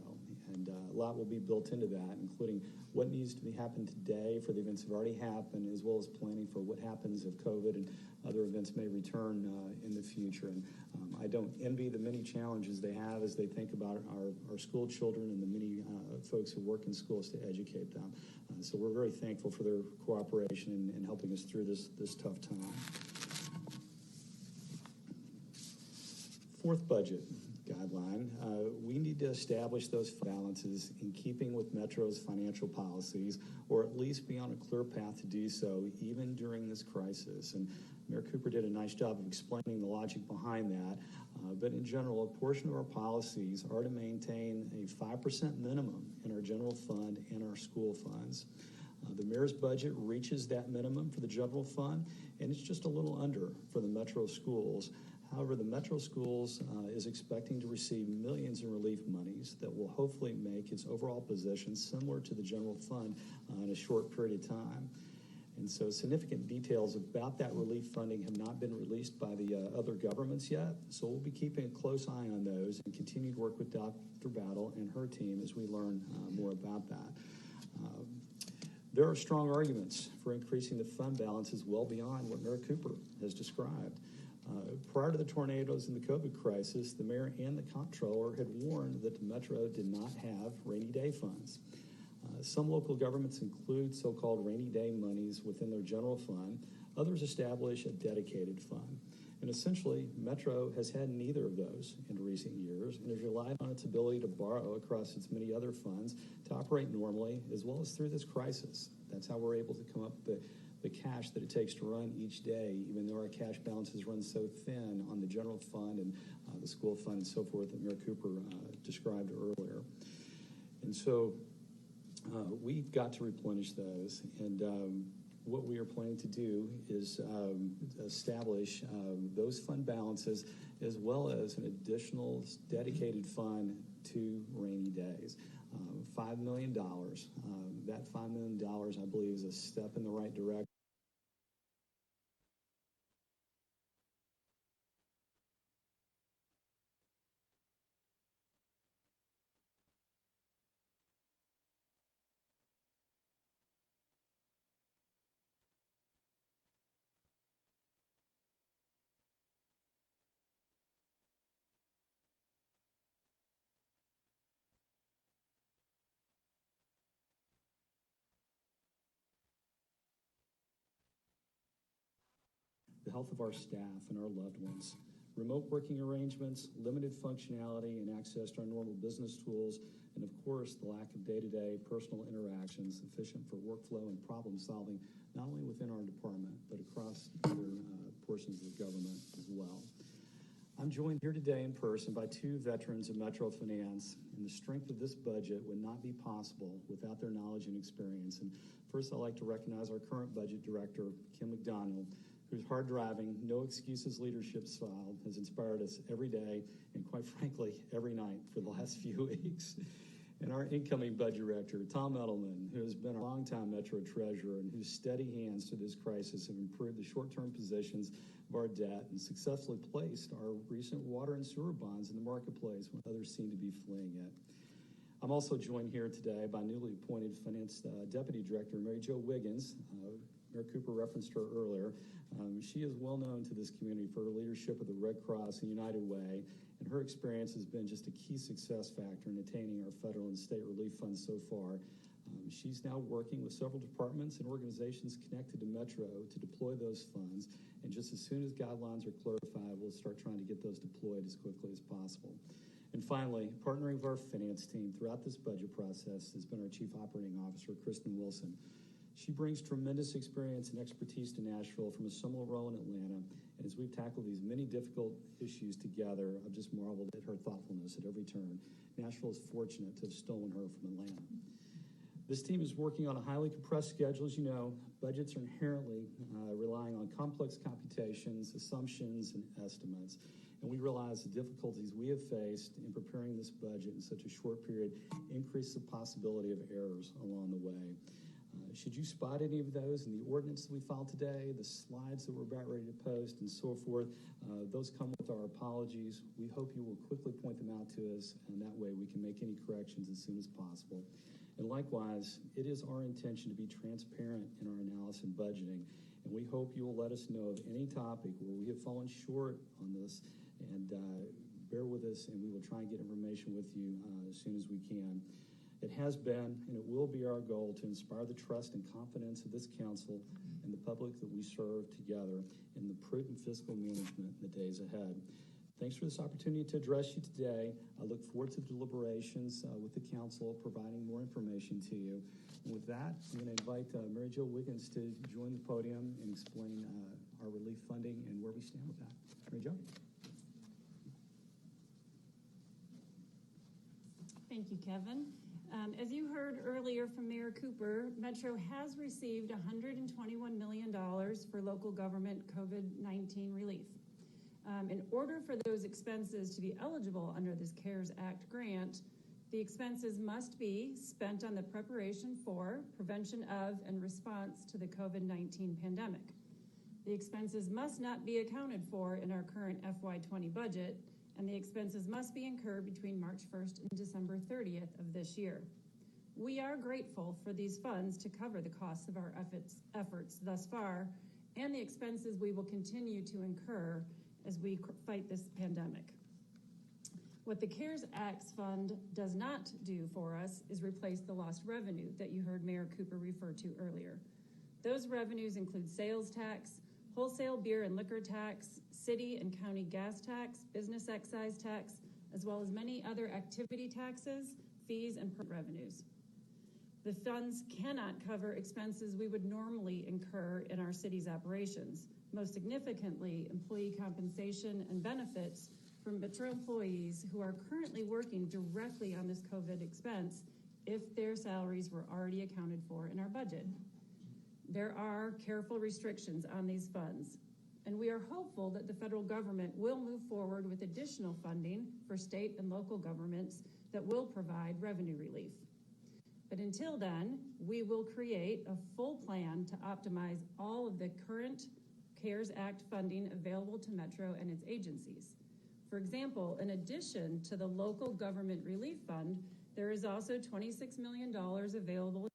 Speaker 2: And a lot will be built into that, including what needs to be happened today for the events that have already happened, as well as planning for what happens if COVID and other events may return in the future. And I don't envy the many challenges they have as they think about our school children and the many folks who work in schools to educate them. So we're very thankful for their cooperation in helping us through this tough time. Fourth budget guideline. guideline, we need to establish those balances in keeping with Metro's financial policies, or at least be on a clear path to do so, even during this crisis. And Mayor Cooper did a nice job of explaining the logic behind that. But in general, a portion of our policies are to maintain a 5% minimum in our general fund and our school funds. The mayor's budget reaches that minimum for the general fund, and it's just a little under for the Metro schools. However, the Metro schools is expecting to receive millions in relief monies that will hopefully make its overall position similar to the general fund in a short period of time. And so significant details about that relief funding have not been released by the other governments yet. So we'll be keeping a close eye on those and continue to work with Dr. Battle and her team as we learn more about that. There are strong arguments for increasing the fund balances well beyond what Mayor Cooper has described. Prior to the tornadoes and the COVID crisis, the mayor and the comptroller had warned that the Metro did not have rainy day funds. Some local governments include so-called rainy day monies within their general fund. Others establish a dedicated fund. And essentially, Metro has had neither of those in recent years and has relied on its ability to borrow across its many other funds to operate normally, as well as through this crisis. That's how we're able to come up with the cash that it takes to run each day, even though our cash balances run so thin on the general fund and the school fund and so forth that Mayor Cooper described earlier. And so we've got to replenish those, and what we are planning to do is establish those fund balances as well as an additional dedicated fund to rainy days. $5 million. That $5 million, I believe, is a step in the right direction. The health of our staff and our loved ones, remote working arrangements, limited functionality and access to our normal business tools, and of course, the lack of day-to-day personal interactions sufficient for workflow and problem solving, not only within our department, but across other portions of the government as well. I'm joined here today in person by two veterans of Metro Finance, and the strength of this budget would not be possible without their knowledge and experience. And first, I'd like to recognize our current budget director, Kim McDonald, whose hard-driving, no-excuses leadership style has inspired us every day and, quite frankly, every night for the last few weeks. And our incoming budget director, Tom Edelman, who has been a longtime Metro treasurer and whose steady hands through this crisis have improved the short-term positions of our debt and successfully placed our recent water and sewer bonds in the marketplace when others seem to be fleeing it. I'm also joined here today by newly appointed Finance Deputy Director Mary Jo Wiggins. Mayor Cooper referenced her earlier. She is well known to this community for her leadership of the Red Cross and United Way, and her experience has been just a key success factor in attaining our federal and state relief funds so far. She's now working with several departments and organizations connected to Metro to deploy those funds, and just as soon as guidelines are clarified, we'll start trying to get those deployed as quickly as possible. And finally, partnering with our finance team throughout this budget process has been our Chief Operating Officer, Kristen Wilson. She brings tremendous experience and expertise to Nashville from a similar role in Atlanta, and as we've tackled these many difficult issues together, I've just marveled at her thoughtfulness at every turn. Nashville is fortunate to have stolen her from Atlanta. This team is working on a highly compressed schedule. As you know, budgets are inherently relying on complex computations, assumptions, and estimates, and we realize the difficulties we have faced in preparing this budget in such a short period increase the possibility of errors along the way. Should you spot any of those in the ordinance that we filed today, the slides that we're about ready to post, and so forth, those come with our apologies. We hope you will quickly point them out to us, and that way we can make any corrections as soon as possible. And likewise, it is our intention to be transparent in our analysis and budgeting, and we hope you will let us know of any topic where we have fallen short on this, and bear with us, and we will try and get information with you as soon as we can. It has been and it will be our goal to inspire the trust and confidence of this council and the public that we serve together in the prudent fiscal management in the days ahead. Thanks for this opportunity to address you today. I look forward to deliberations with the council, providing more information to you. And with that, I'm going to invite Mary Jo Wiggins to join the podium and explain our relief funding and where we stand with that. Mary Jo?
Speaker 3: Thank you, Kevin. As you heard earlier from Mayor Cooper, Metro has received $121 million for local government COVID-19 relief. In order for those expenses to be eligible under this CARES Act grant, the expenses must be spent on the preparation for, prevention of, and response to the COVID-19 pandemic. The expenses must not be accounted for in our current FY20 budget, and the expenses must be incurred between March 1st and December 30th of this year. We are grateful for these funds to cover the costs of our efforts thus far and the expenses we will continue to incur as we fight this pandemic. What the CARES Act fund does not do for us is replace the lost revenue that you heard Mayor Cooper refer to earlier. Those revenues include sales tax, wholesale beer and liquor tax, city and county gas tax, business excise tax, as well as many other activity taxes, fees, and revenues. The funds cannot cover expenses we would normally incur in our city's operations, most significantly employee compensation and benefits from Metro employees who are currently working directly on this COVID expense if their salaries were already accounted for in our budget. There are careful restrictions on these funds, and we are hopeful that the federal government will move forward with additional funding for state and local governments that will provide revenue relief. But until then, we will create a full plan to optimize all of the current CARES Act funding available to Metro and its agencies. For example, in addition to the local government relief fund, there is also $26 million available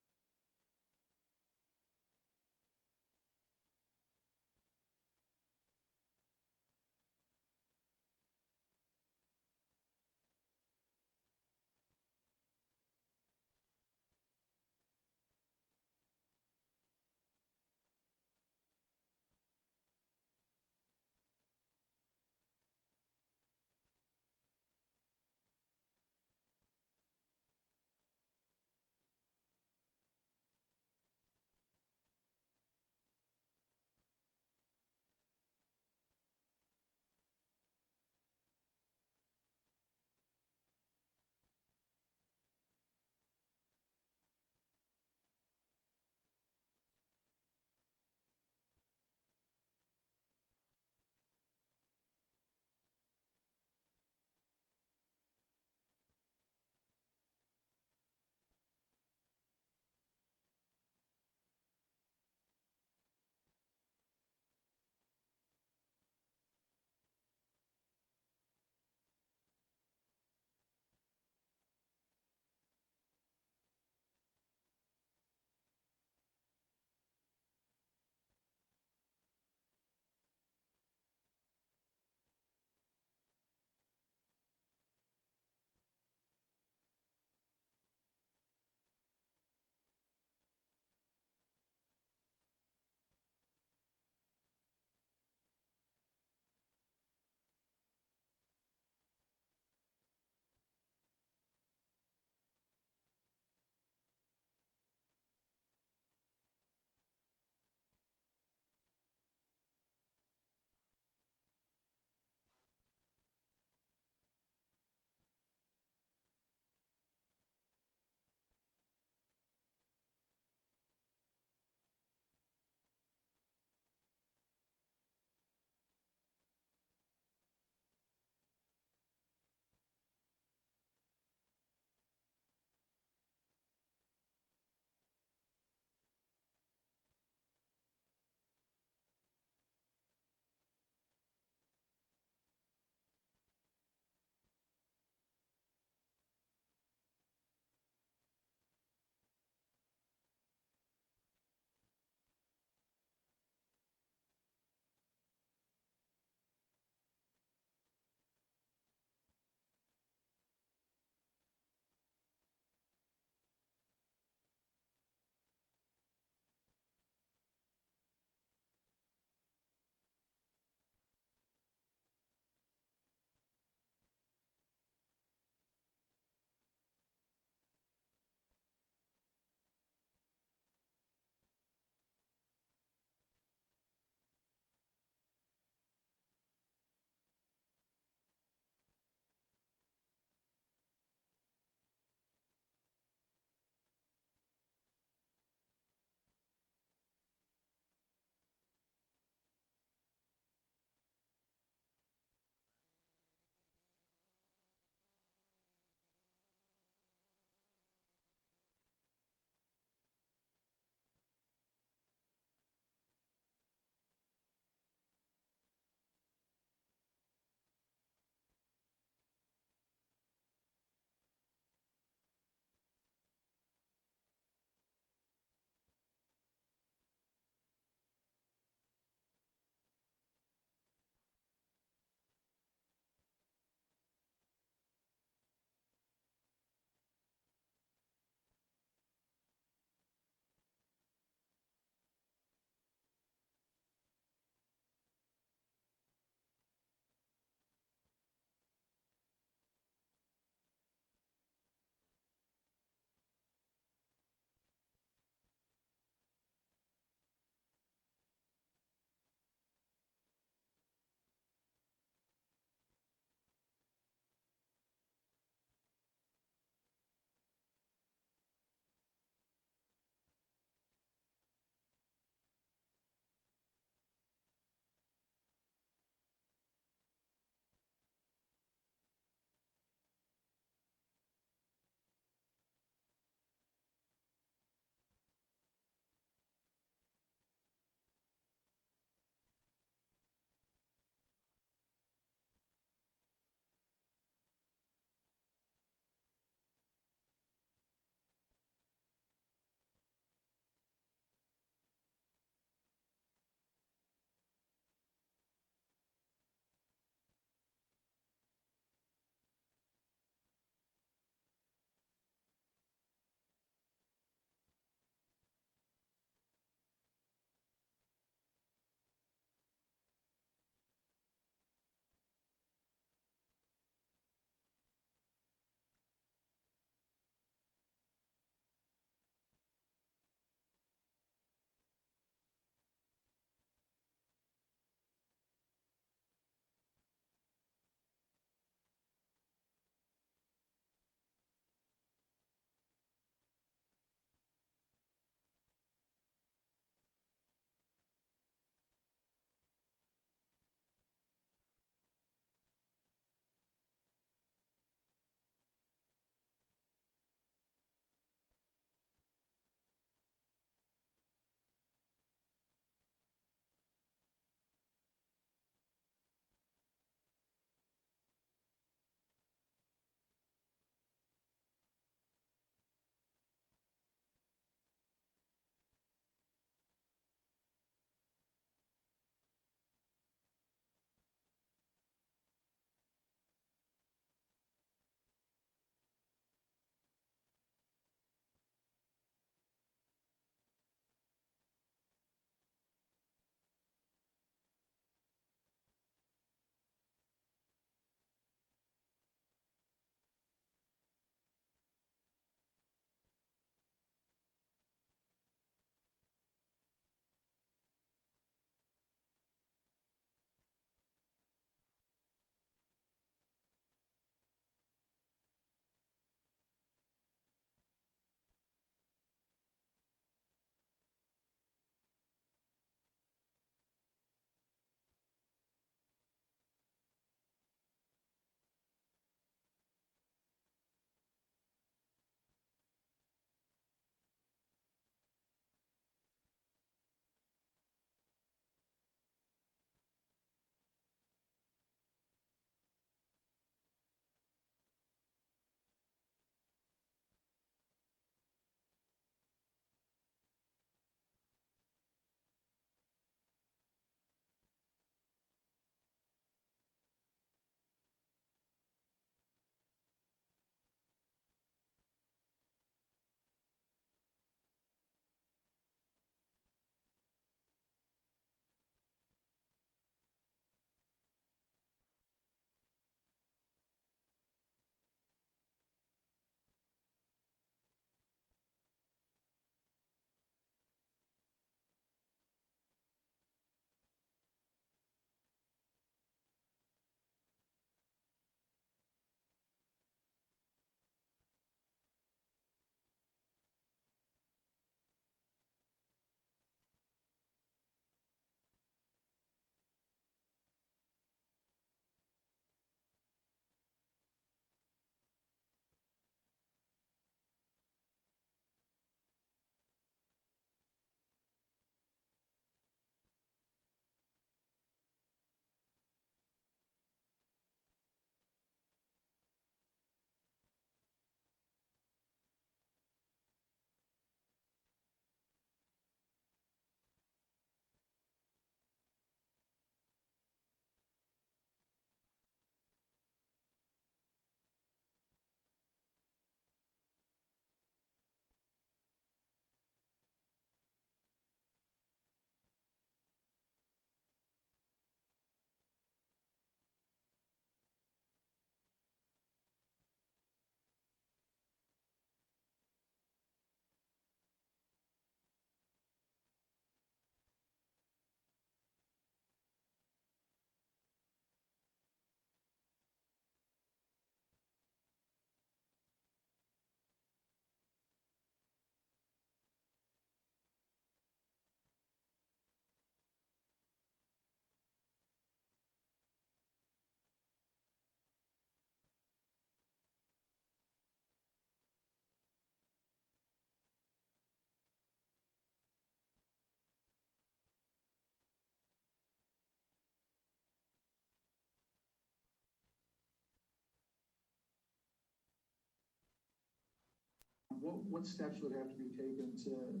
Speaker 4: what steps would have to be taken to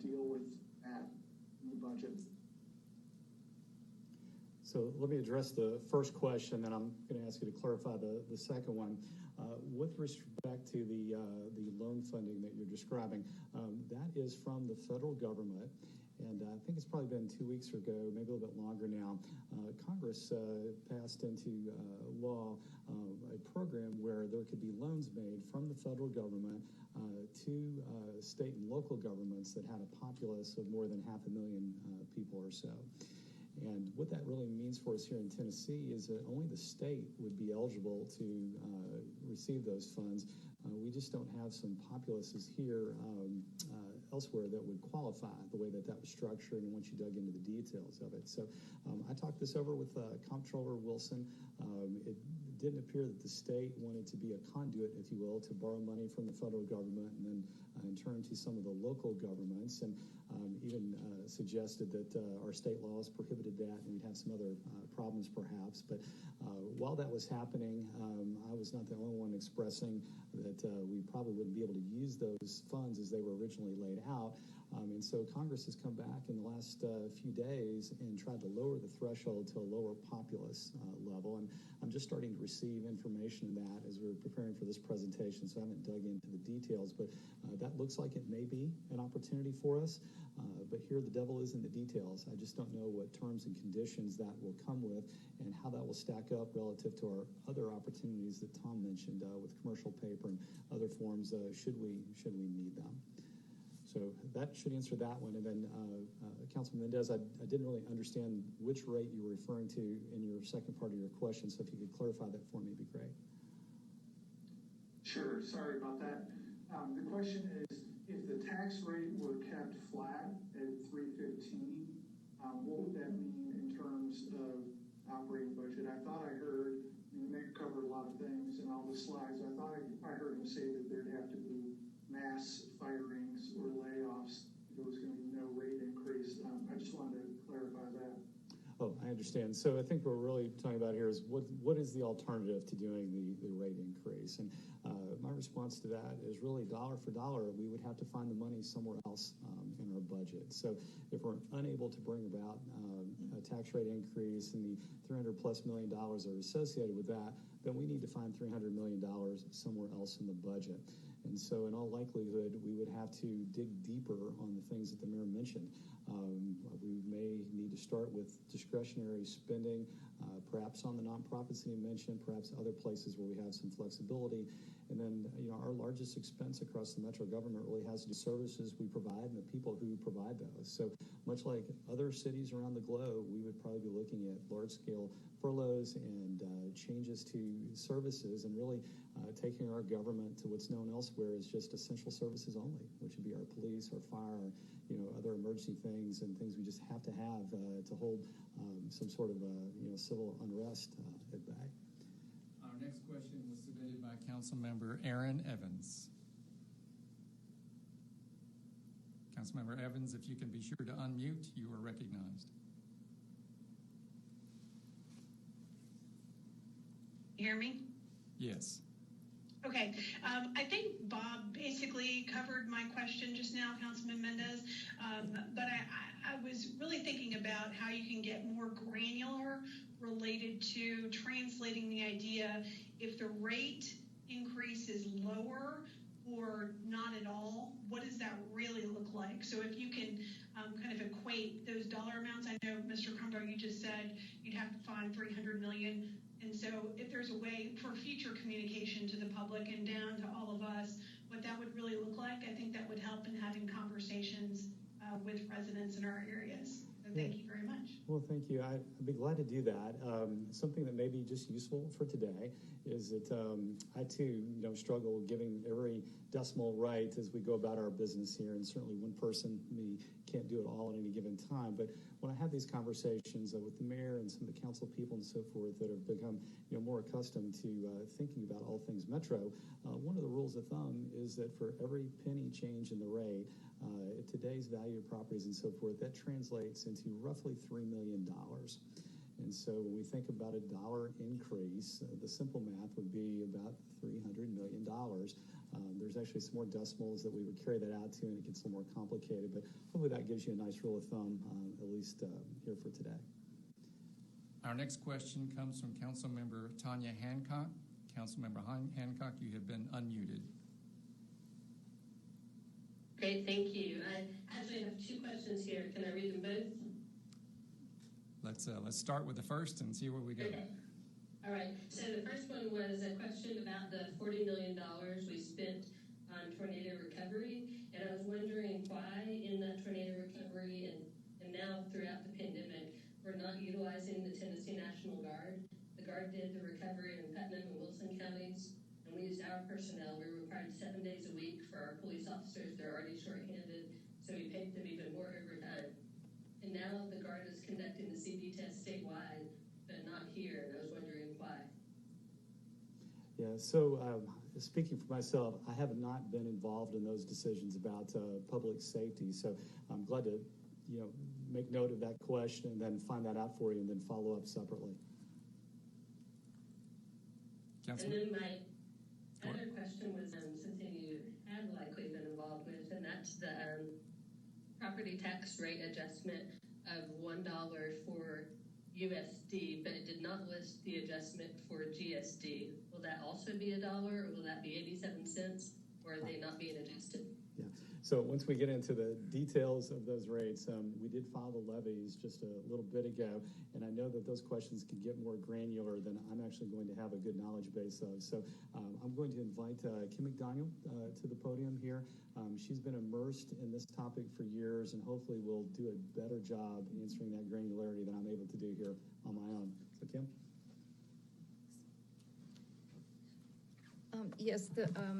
Speaker 4: deal with that in the budget?
Speaker 2: So let me address the first question, then I'm going to ask you to clarify the second one. With respect to the loan funding that you're describing, that is from the federal government. And I think it's probably been 2 weeks ago, maybe a little bit longer now, Congress passed into law a program where there could be loans made from the federal government to state and local governments that had a populace of more than 500,000 people or so. And what that really means for us here in Tennessee is that only the state would be eligible to receive those funds. We just don't have some populaces here elsewhere that would qualify the way that was structured and once you dug into the details of it. So I talked this over with Comptroller Wilson. It didn't appear that the state wanted to be a conduit, if you will, to borrow money from the federal government and then in turn to some of the local governments, and even suggested that our state laws prohibited that and we'd have some other problems perhaps. But while that was happening, I was not the only one expressing that we probably wouldn't be able to use those funds as they were originally laid out. And so Congress has come back in the last few days and tried to lower the threshold to a lower populace level. And I'm just starting to receive information on that as we're preparing for this presentation, so I haven't dug into the details. But that looks like it may be an opportunity for us. But here the devil is in the details. I just don't know what terms and conditions that will come with and how that will stack up relative to our other opportunities that Tom mentioned with commercial paper and other forms should we need them. So that should answer that one. And then, Councilman Mendez, I didn't really understand which rate you were referring to in your second part of your question. So if you could clarify that for me, it'd be great.
Speaker 4: Sure. Sorry about that. The question is, if the tax rate were kept flat at 315, what would that mean in terms of operating budget? I thought I heard, the mayor covered a lot of things in all the slides. I thought I heard him say that there'd have to be mass firings or layoffs if there was going to be no rate increase. I just wanted to clarify that.
Speaker 2: Oh, I understand. So I think what we're really talking about here is what is the alternative to doing the rate increase? And my response to that is really dollar for dollar, we would have to find the money somewhere else in our budget. So if we're unable to bring about a tax rate increase and the $300+ million are associated with that, then we need to find $300 million somewhere else in the budget. And so in all likelihood, we would have to dig deeper on the things that the mayor mentioned. We may need to start with discretionary spending, perhaps on the nonprofits that he mentioned, perhaps other places where we have some flexibility. And then, our largest expense across the metro government really has to do with services we provide and the people who provide those. So much like other cities around the globe, we would probably be looking at large-scale furloughs and changes to services and really taking our government to what's known elsewhere as just essential services only, which would be our police, our fire, other emergency things and things we just have to have to hold some sort of civil unrest at bay.
Speaker 5: Our next question was submitted by Councilmember Aaron Evans. Councilmember Evans, if you can be sure to unmute, you are recognized.
Speaker 6: You hear me?
Speaker 5: Yes.
Speaker 6: Okay. I think Bob basically covered my question just now, Councilman Mendez. But I was really thinking about how you can get more granular related to translating the idea if the rate increase is lower or not at all, what does that really look like? So if you can kind of equate those dollar amounts, I know, Mr. Crumbo, you just said you'd have to find $300 million. And so if there's a way for future communication to the public and down to all of us, what that would really look like, I think that would help in having conversations with residents in our areas. So thank you very much.
Speaker 2: Well, thank you. I'd be glad to do that. Something that may be just useful for today is that I too, struggle giving every decimal right as we go about our business here, and certainly one person, me, can't do it all at any given time. But when I have these conversations with the mayor and some of the council people and so forth that have become more accustomed to thinking about all things metro, one of the rules of thumb is that for every penny change in the rate, today's value of properties and so forth, that translates into roughly $3 million. And so when we think about a dollar increase, the simple math would be about $300 million. There's actually some more decimals that we would carry that out to, and it gets a little more complicated, but hopefully that gives you a nice rule of thumb, at least here for today.
Speaker 5: Our next question comes from Councilmember Tanya Hancock. Councilmember Hancock, you have been unmuted.
Speaker 7: Great, thank you. I actually have two questions here. Can I read them both?
Speaker 5: Let's start with the first and see where we go.
Speaker 7: Okay. All right. So the first one was a question about the $40 million we spent on tornado recovery, and I was wondering why in that tornado recovery and now throughout the pandemic we're not utilizing the Tennessee National Guard. The Guard did the recovery in Putnam and Wilson counties, and we used our personnel. We were required 7 days a week for our police officers. They're already shorthanded, so we paid them even more overtime. And now the Guard is conducting the CD test statewide, but not here, and I was wondering why.
Speaker 2: Yeah, so speaking for myself, I have not been involved in those decisions about public safety, so I'm glad to make note of that question and then find that out for you and then follow up separately.
Speaker 5: Councilman?
Speaker 7: And then my other question was something you had likely been involved with, and that's the property tax rate adjustment of $1 for USD, but it did not list the adjustment for GSD. Will that also be $1, or will that be 87 cents, or are they not being adjusted?
Speaker 2: Yeah. So once we get into the details of those rates, we did file the levies just a little bit ago, and I know that those questions can get more granular than I'm actually going to have a good knowledge base of. So I'm going to invite Kim McDaniel to the podium here. She's been immersed in this topic for years, and hopefully will do a better job answering that granularity than I'm able to do here on my own. So Kim?
Speaker 8: Yes,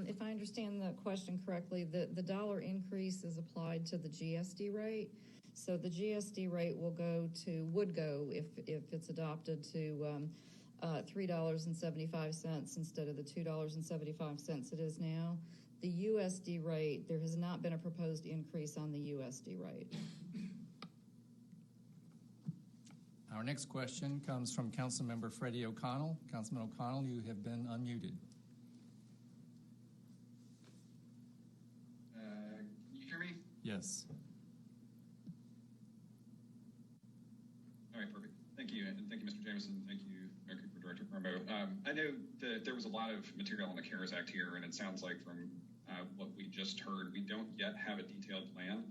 Speaker 8: if I understand the question correctly, the dollar increase is applied to the GSD rate. So the GSD rate would go if it's adopted to $3.75 instead of the $2.75 it is now. The USD rate, there has not been a proposed increase on the USD rate.
Speaker 5: Our next question comes from Councilmember Freddie O'Connell. Councilman O'Connell, you have been unmuted. Yes.
Speaker 9: All right, perfect. Thank you, and thank you, Mr. Jameson. Thank you, Mayor Cooper, Director Crumbo. I know that there was a lot of material on the CARES Act here, and it sounds like from what we just heard, we don't yet have a detailed plan.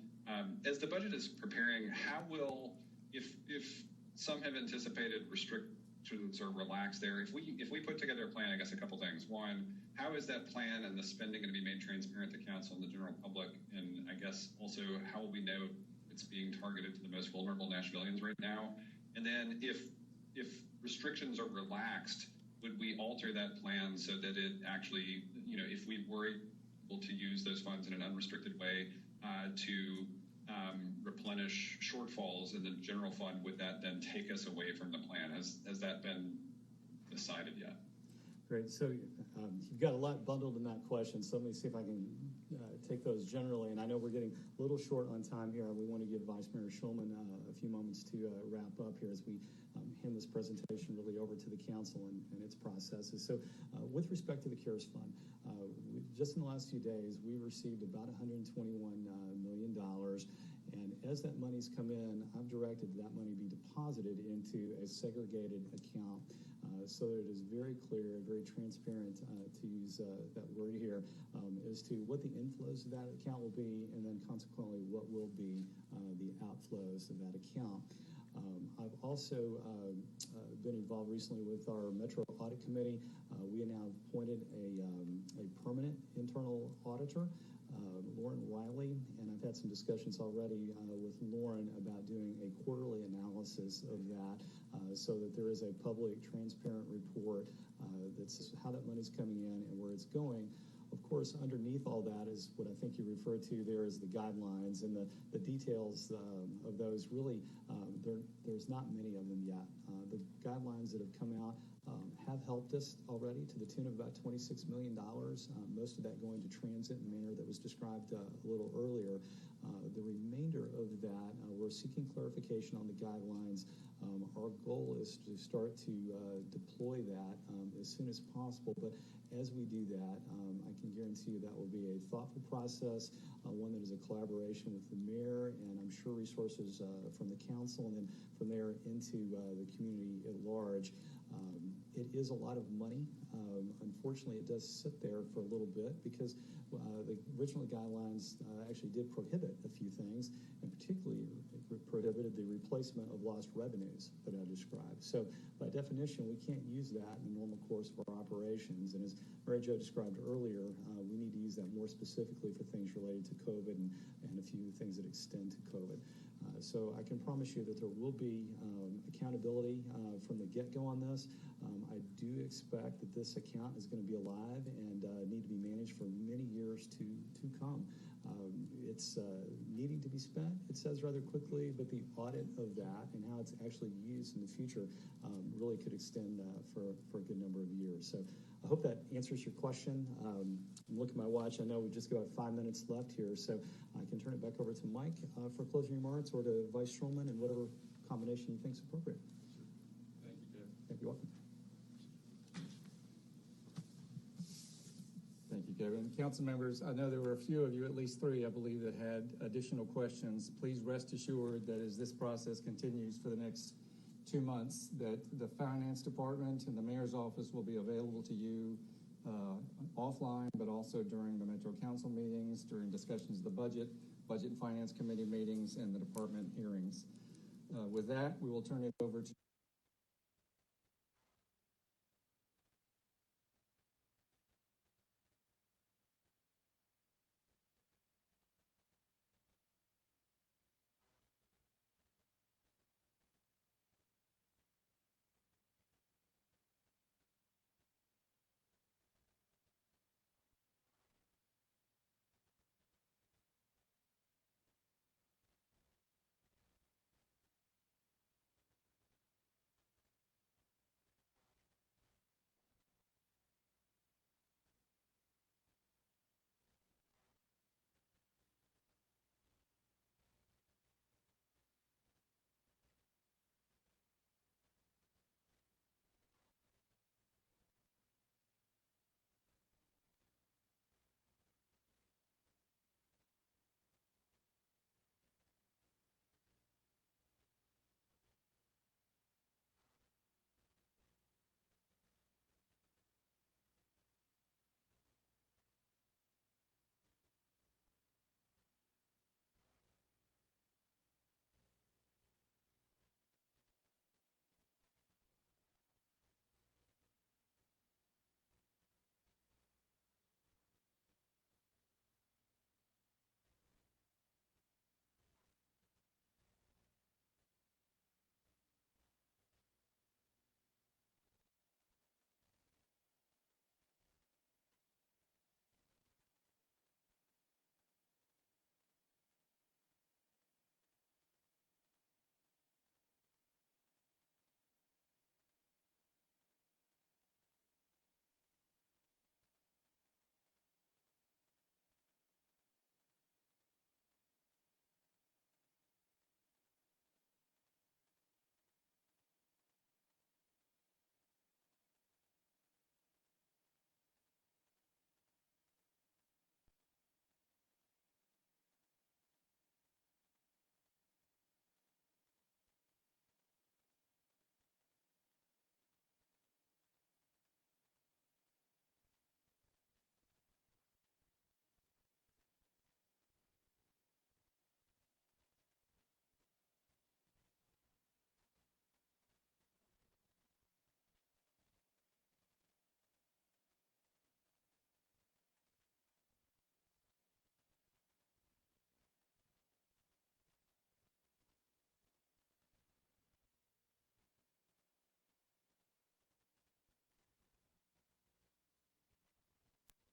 Speaker 9: As the budget is preparing, how will, if some have anticipated restrictions or relax there, if we put together a plan, I guess a couple things. One, how is that plan and the spending going to be made transparent to council and the general public? And I guess also, how will we know it's being targeted to the most vulnerable Nashvillians right now? And then if restrictions are relaxed, would we alter that plan so that it actually, if we were able to use those funds in an unrestricted way to replenish shortfalls in the general fund, would that then take us away from the plan? Has that been decided yet?
Speaker 2: Great. So you've got a lot bundled in that question, so let me see if I can take those generally. And I know we're getting a little short on time here. We want to give Vice Mayor Schulman a few moments to wrap up here as we hand this presentation really over to the council and its processes. So with respect to the CARES Fund, just in the last few days, we received about $121 million. And as that money's come in, I've directed that money be deposited into a segregated account so that it is very clear, very transparent, to use that word here, as to what the inflows of that account will be, and then consequently what will be the outflows of that account. I've also been involved recently with our Metro Audit Committee. We have now appointed a permanent internal auditor, Lauren Riley, and I've had some discussions already with Lauren about doing a quarterly analysis of that so that there is a public, transparent report that's how that money's coming in and where it's going. Of course, underneath all that is what I think you referred to there as the guidelines, and the details of those really, there's not many of them yet. The guidelines that have come out have helped us already to the tune of about $26 million, most of that going to transit in the manner that was described a little earlier. The remainder of that, we're seeking clarification on the guidelines. Our goal is to start to deploy that as soon as possible, but as we do that, I can guarantee you that will be a thoughtful process, one that is a collaboration with the mayor, and I'm sure resources from the council, and then from there into the community at large. It is a lot of money. Unfortunately, it does sit there for a little bit because the original guidelines actually did prohibit a few things, and particularly prohibited the replacement of lost revenues that I described. So by definition, we can't use that in the normal course of our operations. And as Mary Jo described earlier, we need to use that more specifically for things related to COVID and a few things that extend to COVID. So I can promise you that there will be accountability from the get-go on this. I do expect that this account is going to be alive and need to be managed for many years to come. It's needing to be spent, it says rather quickly, but the audit of that and how it's actually used in the future really could extend for a good number of years. So I hope that answers your question. I'm looking at my watch. I know we've just got about 5 minutes left here, so I can turn it back over to Mike for closing remarks, or to Vice Schulman, and whatever combination you think is appropriate.
Speaker 5: Thank you, Jeff.
Speaker 2: Thank you. Welcome.
Speaker 5: Thank you, Kevin. Council members, I know there were a few of you, at least 3, I believe, that had additional questions. Please rest assured that as this process continues for the next 2 months, that the finance department and the mayor's office will be available to you offline, but also during the Metro Council meetings, during discussions of the budget and finance committee meetings, and the department hearings. With that, we will turn it over to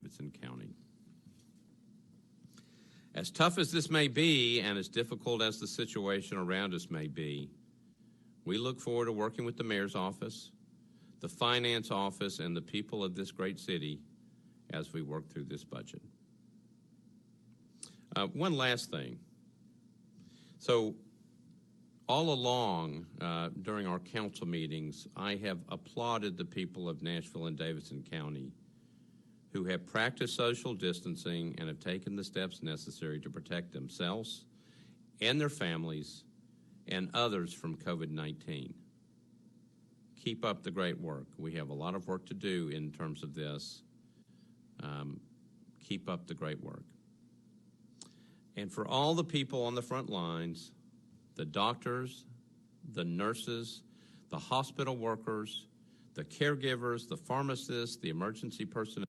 Speaker 1: Davidson County. As tough as this may be and as difficult as the situation around us may be, we look forward to working with the mayor's office, the finance office, and the people of this great city as we work through this budget. One last thing. So all along during our council meetings, I have applauded the people of Nashville and Davidson County who have practiced social distancing and have taken the steps necessary to protect themselves and their families and others from COVID-19. Keep up the great work. We have a lot of work to do in terms of this. Keep up the great work. And for all the people on the front lines, the doctors, the nurses, the hospital workers, the caregivers, the pharmacists, the emergency personnel,